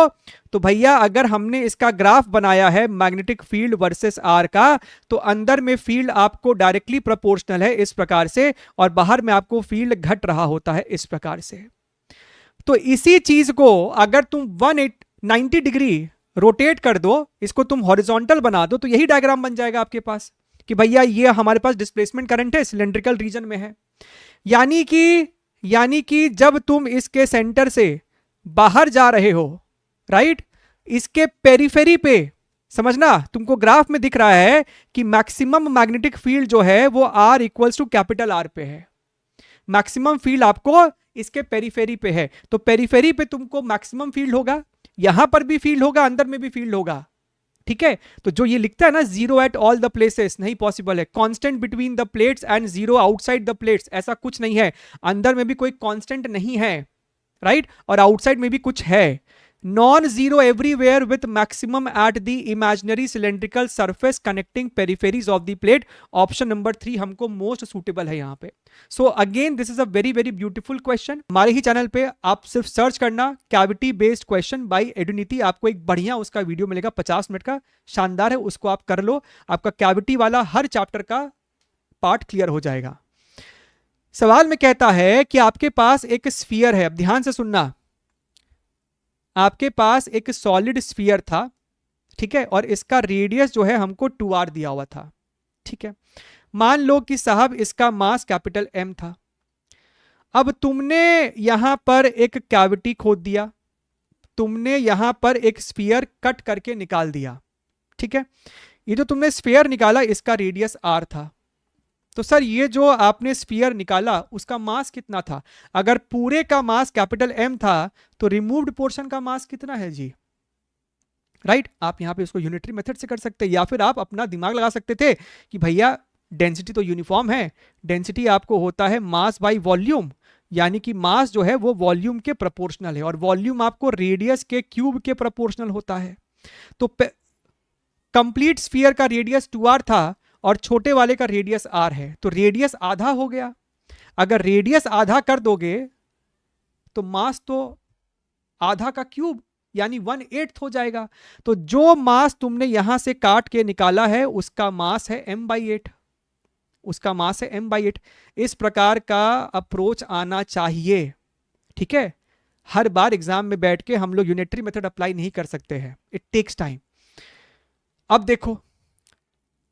तो भैया अगर हमने इसका ग्राफ बनाया है मैग्नेटिक फील्ड वर्सेस आर का, तो अंदर में फील्ड आपको डायरेक्टली प्रोपोर्शनल है इस प्रकार से, और बाहर में आपको फील्ड घट रहा होता है इस प्रकार से। तो इसी चीज को अगर तुम 190 डिग्री रोटेट कर दो, इसको तुम हॉरिजॉन्टल बना दो, तो यही डायग्राम बन जाएगा आपके पास कि भैया ये हमारे पास डिस्प्लेसमेंट करंट है, सिलेंड्रिकल रीजन में है। यानी कि जब तुम इसके सेंटर से बाहर जा रहे हो, राइट, इसके पेरिफेरी पे, समझना तुमको ग्राफ में दिख रहा है कि मैक्सिमम मैग्नेटिक फील्ड जो है वो r equals to capital R पे है। मैक्सिमम फील्ड आपको इसके पेरिफेरी पे है, तो पेरिफेरी पे तुमको मैक्सिमम फील्ड होगा, यहां पर भी फील्ड होगा, अंदर में भी फील्ड होगा, ठीक है। तो जो ये लिखता है ना zero at all the places, नहीं पॉसिबल है। Constant between the plates and zero outside the plates, ऐसा कुछ नहीं है। अंदर में भी कोई कांस्टेंट नहीं है, राइट, और आउटसाइड में भी कुछ है। Non zero everywhere with maximum at the imaginary cylindrical surface connecting peripheries of the plate. Option number 3 हमको मोस्ट सुटेबल है यहाँ पे। So again this is a very very beautiful question. हमारे ही चैनल पे आप सिर्फ सर्च करना cavity based question by Eduniti, आपको एक बढ़िया उसका वीडियो मिलेगा 50 मिनट का, शानदार है, उसको आप कर लो, आपका कैविटी वाला हर चैप्टर का पार्ट क्लियर हो जाएगा। सवाल में कहता है कि आपके पास एक स्फीयर है, अब ध्यान से सुनना, आपके पास एक सॉलिड स्फीयर था, ठीक है, और इसका रेडियस जो है हमको 2r दिया हुआ था, ठीक है। मान लो कि साहब इसका मास कैपिटल M था। अब तुमने यहां पर एक कैविटी खोद दिया, तुमने यहां पर एक स्फीयर कट करके निकाल दिया, ठीक है। ये जो तुमने स्फीयर निकाला इसका रेडियस r था। तो सर ये जो आपने स्फीयर निकाला उसका मास कितना था? अगर पूरे का मास कैपिटल M था तो रिमूव्ड पोर्शन का मास कितना है जी? राइट, आप यहां पे उसको यूनिटरी मेथड से कर सकते हैं, या फिर आप अपना दिमाग लगा सकते थे कि भैया डेंसिटी तो यूनिफॉर्म है, डेंसिटी आपको होता है मास बाय वॉल्यूम, यानी कि मास जो है वो वॉल्यूम के प्रोपोर्शनल है, और वॉल्यूम आपको रेडियस के क्यूब के प्रोपोर्शनल होता है। तो कंप्लीट स्फीयर का रेडियस 2r था और छोटे वाले का रेडियस r है, तो रेडियस आधा हो गया। अगर रेडियस आधा कर दोगे तो मास तो आधा का क्यूब यानी 1/8 हो जाएगा। तो जो मास तुमने यहां से काट के निकाला है उसका मास है m/8, उसका मास है m/8। इस प्रकार का अप्रोच आना चाहिए, ठीक है। हर बार एग्जाम में बैठ के हम लोग यूनिटरी मेथड अप्लाई नहीं कर सकते हैं, इट टेक्स टाइम। अब देखो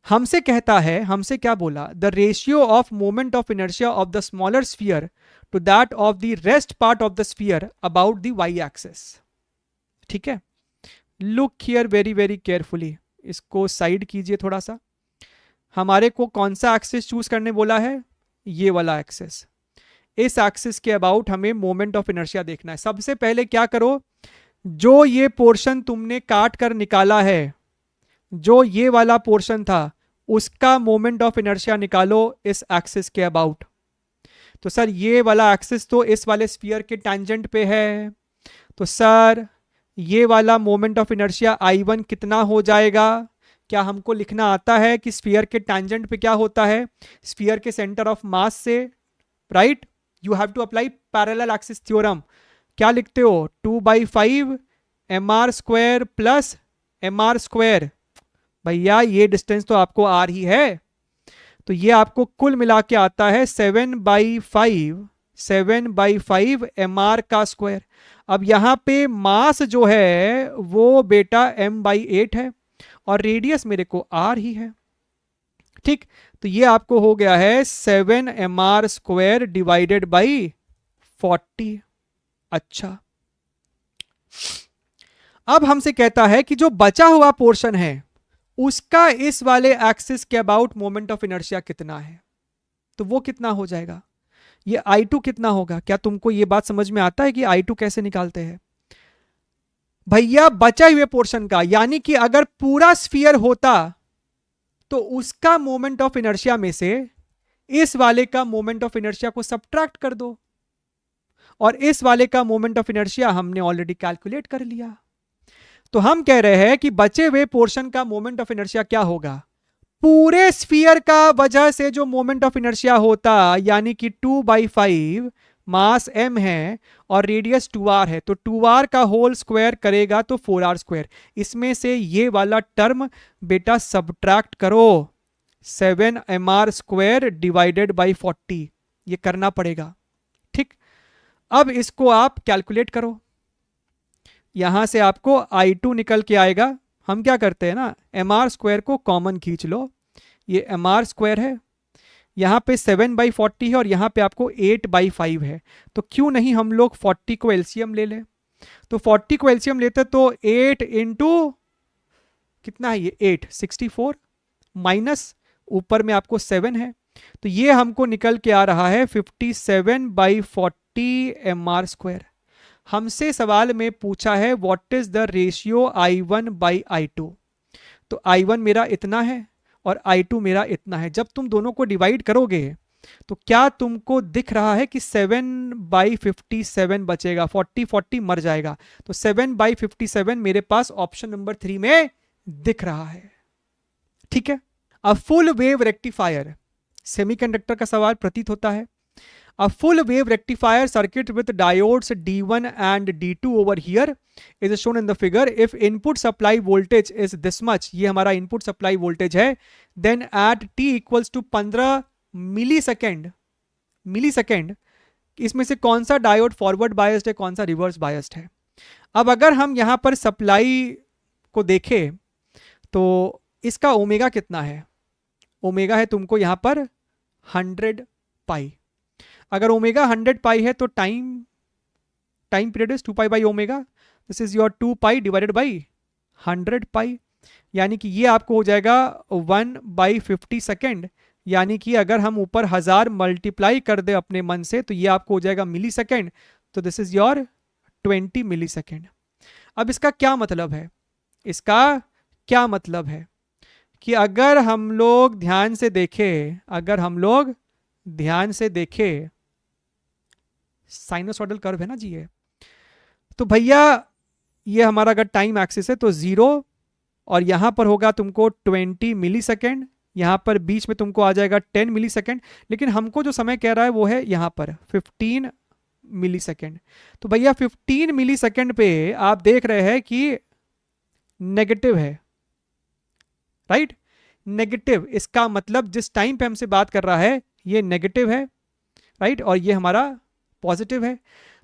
हमसे कहता है, हमसे क्या बोला, the ratio of moment of inertia of the smaller sphere to that of the rest part of the sphere about the y axis, ठीक है। Look here very very carefully, इसको साइड कीजिए थोड़ा सा। हमारे को कौन सा एक्सिस चूज करने बोला है? ये वाला एक्सिस। इस एक्सिस के अबाउट हमें मोमेंट ऑफ इनर्शिया देखना है। सबसे पहले क्या करो, जो ये पोर्शन तुमने काट कर निकाला है, जो ये वाला पोर्शन था, उसका मोमेंट ऑफ इनर्शिया निकालो इस एक्सिस के अबाउट। तो सर ये वाला एक्सिस तो इस वाले स्फीयर के टैंजेंट पे है, तो सर ये वाला मोमेंट ऑफ इनर्शिया I1 कितना हो जाएगा? क्या हमको लिखना आता है कि स्फीयर के टैंजेंट पे क्या होता है? स्फीयर के सेंटर ऑफ मास से, right, you have to apply parallel axis theorem. क्या लिखते हो? 2/5 mr² प्लस mr²। भैया ये डिस्टेंस तो आपको आर ही है, तो ये आपको कुल मिला के आता है 7/5 mr का स्क्वायर। अब यहां पे मास जो है वो बेटा m/8 है और रेडियस मेरे को r ही है, ठीक। तो ये आपको हो गया है 7mr² डिवाइडेड बाई 40। अच्छा, अब हमसे कहता है कि जो बचा हुआ पोर्शन है उसका इस वाले एक्सिस के अबाउट मोमेंट ऑफ इनर्शिया कितना है, तो वो कितना हो जाएगा, ये I2 कितना होगा। क्या तुमको ये बात समझ में आता है कि I2 कैसे निकालते हैं? भैया बचा हुए पोर्शन का, यानी कि अगर पूरा स्फीयर होता तो उसका मोमेंट ऑफ इनर्शिया में से इस वाले का मोमेंट ऑफ इनर्शिया को सब्ट्रैक्ट कर दो, और इस वाले का मोमेंट ऑफ इनर्शिया हमने ऑलरेडी कैलकुलेट कर लिया। तो हम कह रहे हैं कि बचे हुए पोर्शन का मोमेंट ऑफ इनर्शिया क्या होगा, पूरे स्फीयर का वजह से जो मोमेंट ऑफ इनर्शिया होता, यानी कि 2/5 मास m है और रेडियस 2r है, तो 2r का होल स्क्वायर करेगा तो 4r स्क्वायर। इसमें से ये वाला टर्म बेटा सब्ट्रैक्ट करो, 7mr स्क्वायर डिवाइडेड बाई 40, ये करना पड़ेगा। ठीक, अब इसको आप कैलकुलेट करो, यहां से आपको I2 निकल के आएगा। हम क्या करते हैं ना, mr स्क्वायर को कॉमन खींच लो, ये mr स्क्वायर है, यहाँ पे 7/40 है और यहाँ पे आपको 8/5 है, तो क्यों नहीं हम लोग 40 को एलसीएम ले लें। तो 40 को एलसीएम लेते तो 8 इंटू कितना है, ये 8 64 माइनस ऊपर में आपको 7 है, तो ये हमको निकल के आ रहा है 57/40 mr स्क्वायर। हमसे सवाल में पूछा है what is the ratio I1/I2, तो I1 मेरा इतना है और I2 मेरा इतना है। जब तुम दोनों को डिवाइड करोगे तो क्या तुमको दिख रहा है कि 7/57 बचेगा, 40 मर जाएगा, तो 7/57 मेरे पास ऑप्शन नंबर 3 में दिख रहा है। ठीक है, a full wave rectifier, semiconductor का सवाल प्रतीत होता है। A full wave rectifier circuit with diodes D1 and D2 over here is shown in the figure. If input supply voltage is this much, ये हमारा input supply voltage है, then at t equals to 15 millisecond इसमें से कौन सा diode forward biased है, कौन सा रिवर्स बायस्ड है। अब अगर हम यहाँ पर सप्लाई को देखें तो इसका ओमेगा कितना है, ओमेगा है तुमको यहाँ पर 100 पाई। अगर ओमेगा 100 पाई है तो time period is 2 pi by omega, this is your 2 pi divided by 100 पाई, यानी कि ये आपको हो जाएगा 1/50 सेकेंड, यानी कि अगर हम ऊपर 1000 मल्टीप्लाई कर दे अपने मन से तो ये आपको हो जाएगा मिली सेकेंड, तो this is your 20 millisecond. अब इसका क्या मतलब है, इसका क्या मतलब है कि अगर हम लोग ध्यान से देखें, साइनोसॉइडल कर्व है ना जी ये, तो भैया ये हमारा अगर टाइम एक्सिस है तो 0 और यहां पर होगा तुमको 20 मिली सेकेंड, यहां पर बीच में तुमको आ जाएगा 10 मिली सेकेंड, लेकिन हमको जो समय कह रहा है वो है यहां पर 15 मिली सेकेंड। तो भैया 15 मिली सेकेंड पे आप देख रहे हैं कि नेगेटिव है, राइट, नेगेटिव, इसका मतलब जिस टाइम पे हमसे बात कर रहा है ये नेगेटिव है, राइट, और ये हमारा पॉजिटिव है।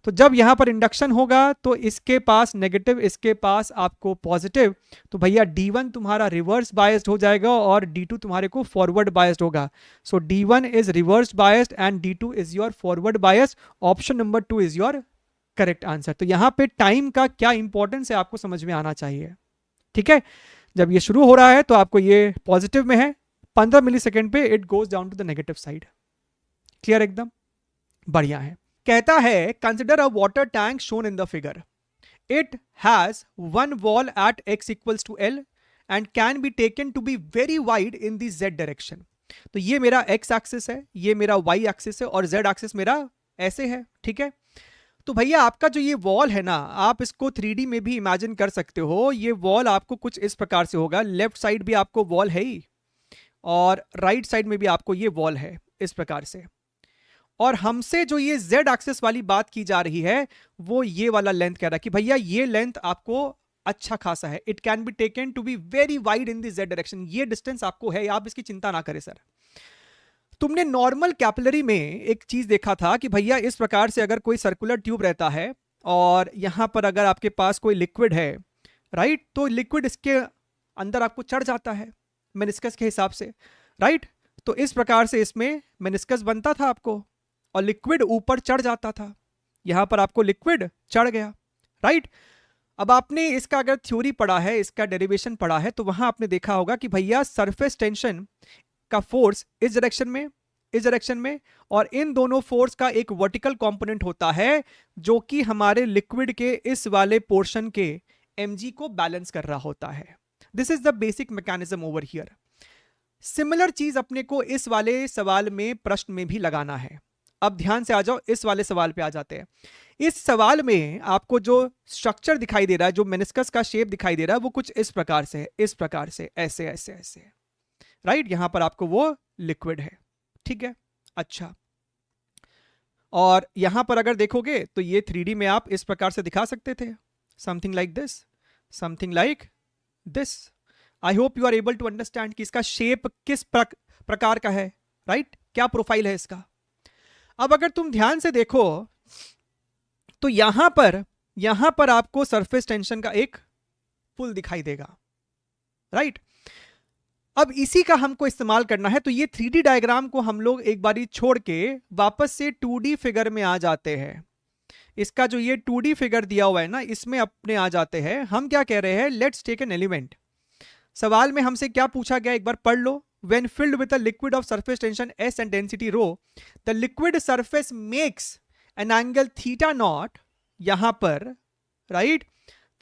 तो जब यहां पर इंडक्शन होगा तो इसके पास नेगेटिव, इसके पास आपको पॉजिटिव, तो भैया D1 तुम्हारा रिवर्स बायस्ड हो जाएगा और D2 तुम्हारे को फॉरवर्ड बायस्ड होगा। सो D1 is reverse biased and D2 is your forward biased. Option number 2 is your correct answer. तो यहां पे टाइम का क्या इंपॉर्टेंस है आपको समझ में आना चाहिए। ठीक है, जब ये शुरू हो रहा है तो आपको ये पॉजिटिव में है, 15 मिली सेकेंड पे it goes down to the negative side. Clear, एकदम बढ़िया है। कहता है consider a water tank shown in the figure, it has one wall at x equals to l and can be taken to be very wide in the z direction. तो ये मेरा x axis है, ये मेरा y axis है और z axis मेरा ऐसे है। ठीक है, तो भैया आपका जो ये वॉल है ना, आप इसको 3D में भी इमेजिन कर सकते हो। ये वॉल आपको कुछ इस प्रकार से होगा, लेफ्ट साइड भी आपको वॉल है ही और राइट साइड में भी आपको ये वॉल है इस प्रकार से, और हमसे जो ये z एक्सिस वाली बात की जा रही है वो ये वाला लेंथ कह रहा है कि भैया ये लेंथ आपको अच्छा खासा है, it can be taken to be very wide in the z direction. ये डिस्टेंस आपको है, आप इसकी चिंता ना करें सर। तुमने नॉर्मल कैपिलरी में एक चीज देखा था कि भैया इस प्रकार से अगर कोई सर्कुलर ट्यूब रहता है और यहां पर अगर आपके पास कोई लिक्विड है, राइट, तो लिक्विड इसके अंदर आपको चढ़ जाता है मेनिस्कस के हिसाब से, राइट। तो इस प्रकार से इसमें मेनिस्कस बनता था आपको और लिक्विड ऊपर चढ़ जाता था, यहां पर आपको लिक्विड चढ़ गया, राइट। अब आपने इसका अगर थ्योरी पढ़ा है, इसका डेरिवेशन पढ़ा है, तो वहां आपने देखा होगा कि भैया सरफेस टेंशन का फोर्स इस डायरेक्शन में, इस डायरेक्शन में, और इन दोनों फोर्स का एक वर्टिकल कंपोनेंट होता है जो कि हमारे लिक्विड के इस वाले पोर्शन के mg को बैलेंस कर रहा होता है। This is the basic mechanism over here. Similar चीज अपने को इस वाले सवाल में, प्रश्न में भी लगाना है। अब ध्यान से आ जाओ, इस वाले सवाल पे आ जाते हैं। इस सवाल में आपको जो स्ट्रक्चर दिखाई दे रहा है, जो मेनिस्कस का शेप दिखाई दे रहा है, वो कुछ इस प्रकार से है, इस प्रकार से, ऐसे ऐसे ऐसे, राइट। यहां पर आपको वो लिक्विड है, ठीक है। अच्छा, और यहां पर अगर देखोगे तो ये 3D में आप इस प्रकार से दिखा सकते थे, something like this, something like this. I hope you are able to understand कि इसका शेप किस प्रकार का है, राइट, क्या प्रोफाइल है इसका। अब अगर तुम ध्यान से देखो तो यहां पर आपको सरफेस टेंशन का एक पुल दिखाई देगा, राइट। अब इसी का हमको इस्तेमाल करना है, तो ये 3D डायग्राम को हम लोग एक बारी छोड़ के वापस से 2D फिगर में आ जाते हैं। इसका जो ये 2D फिगर दिया हुआ है ना, इसमें अपने आ जाते हैं। हम क्या कह रहे हैं, लेट्स टेक एन एलिमेंट। सवाल में हमसे क्या पूछा गया, एक बार पढ़ लो। When filled with a liquid of surface tension S and density rho, the liquid surface makes an angle theta naught, यहां पर, right,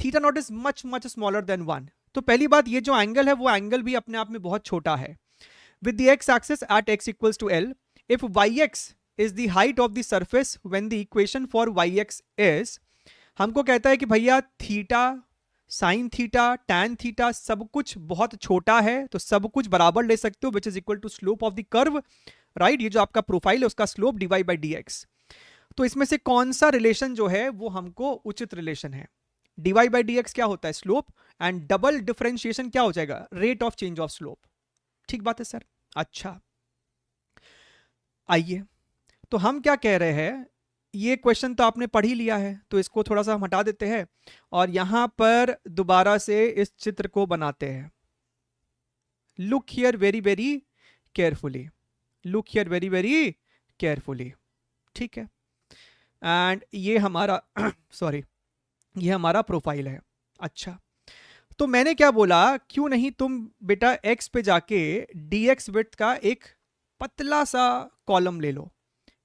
theta naught is much much smaller than 1। तो पहली बात, ये जो एंगल है वो एंगल भी अपने आप में बहुत छोटा है। With the x axis at x equals to L, if yx is the height of the surface when the equation for yx is, हमको कहता है कि भैया theta, sine theta, tan theta सब कुछ बहुत छोटा है, तो सब कुछ बराबर ले सकते हो, which is equal to slope of the curve, right. ये जो आपका प्रोफाइल है उसका स्लोप डिवाइड बाई dx। तो इसमें से कौन सा रिलेशन जो है वो हमको उचित रिलेशन है। डिवाइड बाई dx क्या होता है, स्लोप, एंड डबल डिफरेंशिएशन क्या हो जाएगा, rate of change of slope. ठीक बात है सर। अच्छा, आइए, तो हम क्या कह रहे हैं, ये क्वेश्चन तो आपने पढ़ ही लिया है, तो इसको थोड़ा सा हम हटा देते हैं और यहां पर दोबारा से इस चित्र को बनाते हैं। Look here very very carefully, look here very very carefully, ठीक है। एंड ये हमारा सॉरी, ये हमारा प्रोफाइल है। अच्छा, तो मैंने क्या बोला, क्यों नहीं तुम बेटा x पे जाके dx विड्थ का एक पतला सा कॉलम ले लो।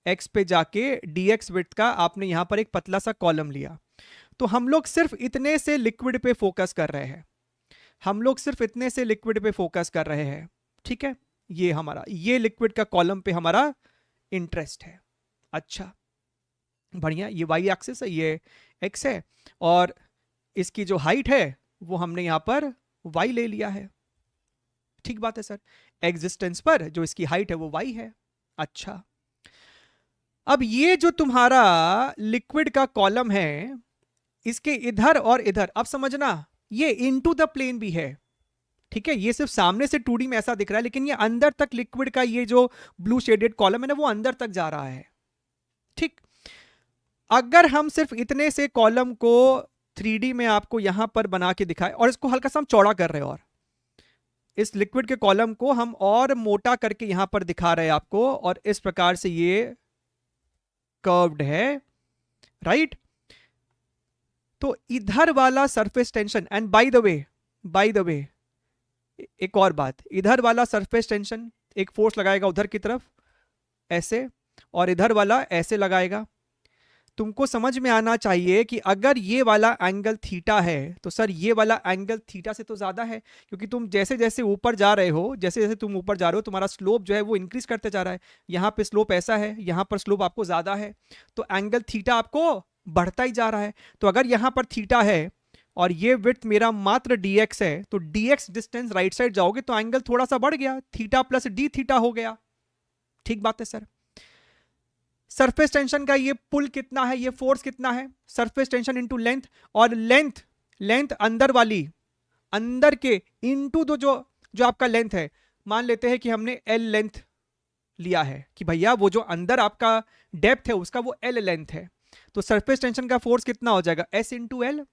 x पे जाके dx विड्थ का आपने यहां पर एक पतला सा कॉलम लिया। तो हम लोग सिर्फ इतने से लिक्विड पे फोकस कर रहे हैं, हम लोग सिर्फ इतने से लिक्विड पे फोकस कर रहे हैं, ठीक है। ये हमारा, ये लिक्विड का कॉलम पे हमारा इंटरेस्ट है। अच्छा, बढ़िया, ये y एक्सिस है, ये x है, और इसकी जो हाइट है वो हमने यहां पर y ले लिया है। ठीक बात है सर, एग्जिस्टेंस पर जो इसकी हाइट है वो y है। अच्छा, अब ये जो तुम्हारा लिक्विड का कॉलम है, इसके इधर और इधर, अब समझना, ये इनटू द प्लेन भी है, ठीक है। ये सिर्फ सामने से 2D में ऐसा दिख रहा है, लेकिन ये अंदर तक लिक्विड का ये जो ब्लू शेडेड कॉलम है ना, वो अंदर तक जा रहा है, ठीक। अगर हम सिर्फ इतने से कॉलम को 3D में आपको यहां पर बना के दिखाए, और इसको हल्का सा हम चौड़ा कर रहे हैं, और इस लिक्विड के कॉलम को हम और मोटा करके यहां पर दिखा रहे हैं आपको, और इस प्रकार से ये कर्व्ड है, राइट। तो इधर वाला surface tension, and by the way एक और बात, इधर वाला सरफेस टेंशन एक फोर्स लगाएगा उधर की तरफ ऐसे, और इधर वाला ऐसे लगाएगा। तुमको समझ में आना चाहिए कि अगर ये वाला एंगल थीटा है, तो सर ये वाला एंगल थीटा से तो ज्यादा है, क्योंकि तुम जैसे जैसे ऊपर जा रहे हो, जैसे जैसे तुम ऊपर जा रहे हो, तुम्हारा स्लोप जो है वो इंक्रीज करते जा रहा है। यहाँ पे स्लोप ऐसा है, यहाँ पर स्लोप आपको ज्यादा है, तो एंगल थीटा आपको बढ़ता ही जा रहा है। तो अगर यहाँ पर थीटा है और ये विड्थ मेरा मात्र dx है, तो dx डिस्टेंस राइट साइड जाओगे तो एंगल थोड़ा सा बढ़ गया, थीटा प्लस डी थीटा हो गया। ठीक बात है सर। सरफेस टेंशन का ये पुल कितना है, ये फोर्स कितना है, सरफेस टेंशन इनटू लेंथ, और लेंथ अंदर वाली, अंदर के इनटू जो आपका लेंथ है, मान लेते हैं कि हमने L लेंथ लिया है, कि भैया वो जो अंदर आपका डेप्थ है उसका वो L लेंथ है, तो सरफेस टेंशन का फोर्स कितना हो जाएगा, S इंटू एल।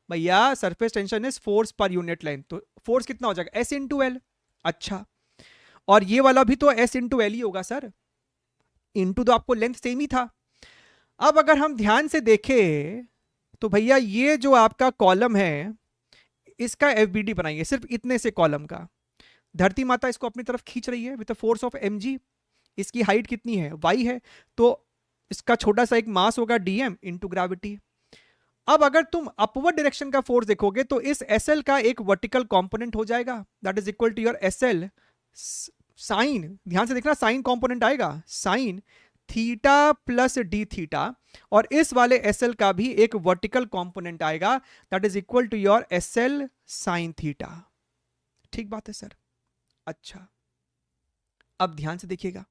भैया surface tension is force per unit length, तो फोर्स कितना हो जाएगा, S इंटू एल। अच्छा, और ये वाला भी तो S इंटू एल ही होगा सर, इंटू तो आपको लेंथ सेम ही था। अब अगर हम ध्यान से देखें तो भैया ये जो आपका कॉलम है इसका एफबीडी बनाइए सिर्फ इतने से कॉलम का। धरती माता इसको अपनी तरफ खींच रही है विद फोर्स ऑफ mg। इसकी हाइट कितनी है, y है, तो इसका छोटा सा एक मास होगा dm इनटू ग्रेविटी। अब अगर तुम अपवर्ड डायरेक्शन का फोर्स देखोगे तो इस SL का एक वर्टिकल कंपोनेंट हो जाएगा, that is equal to your SL sine, ध्यान से देखना साइन कंपोनेंट आएगा, sine theta plus D theta, और इस वाले SL का भी एक वर्टिकल कंपोनेंट आएगा, that is equal to your SL sine theta. ठीक बात है सर। अच्छा अब ध्यान से देखिएगा,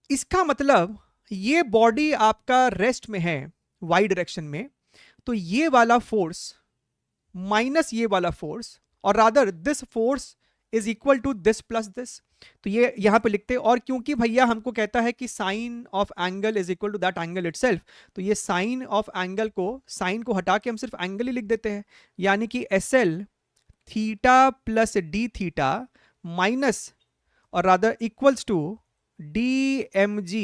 इसका मतलब ये बॉडी आपका रेस्ट में है वाई डायरेक्शन में, तो ये वाला फोर्स माइनस ये वाला फोर्स, और rather this force is equal to this plus this, तो ये यहां पे लिखते हैं। और क्योंकि भैया हमको कहता है कि sine of angle is equal to that angle itself, तो ये साइन ऑफ एंगल को, साइन को हटा के हम सिर्फ एंगल ही लिख देते हैं, यानी कि SL theta plus D theta minus और rather equals to DMG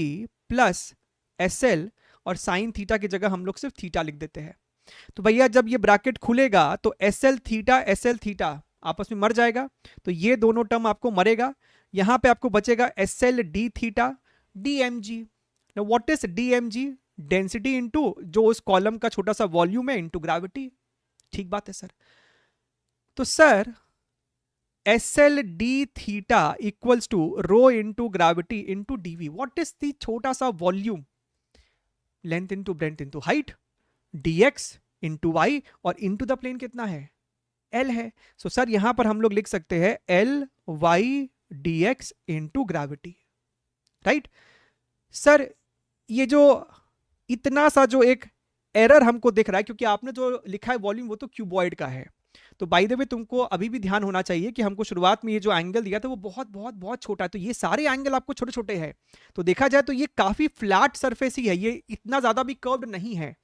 plus SL, और साइन थीटा की जगह हम लोग सिर्फ थीटा लिख देते हैं। तो भैया जब ये ब्रैकेट खुलेगा तो SL थीटा आपस में मर जाएगा, तो ये दोनों टर्म आपको मरेगा, यहां पे आपको बचेगा SL d theta DMG। What is DMG? Density into जो उस कॉलम का छोटा सा वॉल्यूम है इनटू ग्रेविटी। ठीक बात है सर। तो sir SL d theta equals to rho into gravity into d v. What is the छोटा सा volume, length into breadth into height, dx into y, और इंटू द प्लेन कितना है, L है। सो सर यहां पर हम लोग लिख सकते हैं L y dx into gravity, right. Sir ये जो इतना सा जो एक एरर हमको दिख रहा है, क्योंकि आपने जो लिखा है वॉल्यूम वो तो क्यूबॉइड का है, तो बाय द वे तुमको अभी भी ध्यान होना चाहिए कि हमको शुरुआत में ये जो एंगल दिया था वो बहुत बहुत बहुत छोटा है, तो ये सारे एंगल आपको छोटे छोटे हैं, तो देखा जाए तो ये काफी फ्लैट सरफेस ही है, ये इतना ज्यादा भी कर्व्ड नहीं है,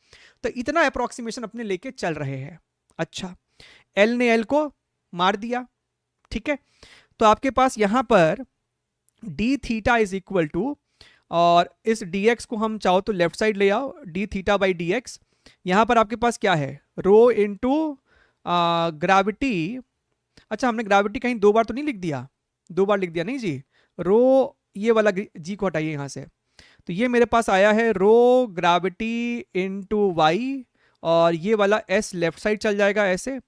तो इतना अप्रोक्सीमेशन अपने लेके चल रहे हैं। अच्छा L ने L को मार दिया, ठीक है, तो आपके पास यहां पर d theta is equal to, और इस dx को हम चाहो तो लेफ्ट साइड ले आओ, डी थीटा बाई dx, यहां पर आपके पास क्या है, रो इंटू ग्रेविटी। अच्छा हमने ग्रेविटी कहीं दो बार तो नहीं लिख दिया, दो बार लिख दिया नहीं जी, रो ये वाला जी को हटाइए यहां से, तो ये मेरे पास आया है रो ग्रेविटी इंटू वाई, और ये वाला S लेफ्ट साइड चल जाएगा ऐसे।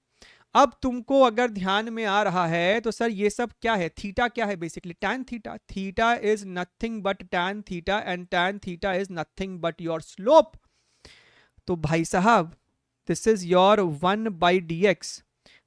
अब तुमको अगर ध्यान में आ रहा है तो सर ये सब क्या है, थीटा क्या है, basically tan theta. Theta is nothing but tan theta, and tan theta is nothing but your slope. तो भाई साहब this is your 1/dx,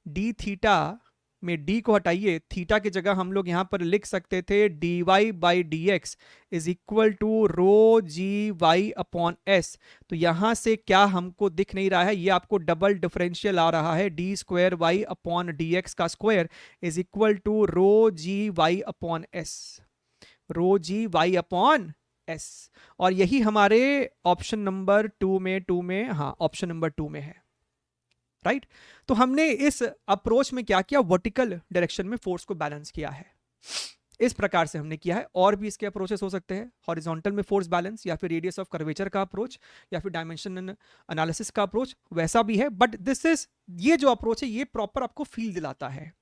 D theta में d को हटाइए, थीटा की जगह हम लोग यहां पर लिख सकते थे dy/dx is equal to rho g y upon s। तो यहां से क्या हमको दिख नहीं रहा है, ये आपको डबल डिफरेंशियल आ रहा है, d square y upon dx का square is equal to rho g y upon s, rho g y upon s, और यही हमारे ऑप्शन नंबर 2 में हाँ ऑप्शन नंबर 2 में है, राइट। तो हमने इस अप्रोच में क्या किया, वर्टिकल डायरेक्शन में फोर्स को बैलेंस किया है, इस प्रकार से हमने किया है। और भी इसके अप्रोचेस हो सकते हैं, हॉरिजॉन्टल में फोर्स बैलेंस, या फिर रेडियस ऑफ कर्वेचर का अप्रोच, या फिर डायमेंशन एनालिसिस का अप्रोच, वैसा भी है, बट दिस इज, ये जो अप्रोच है ये प्रॉपर आपको फील दिलाता है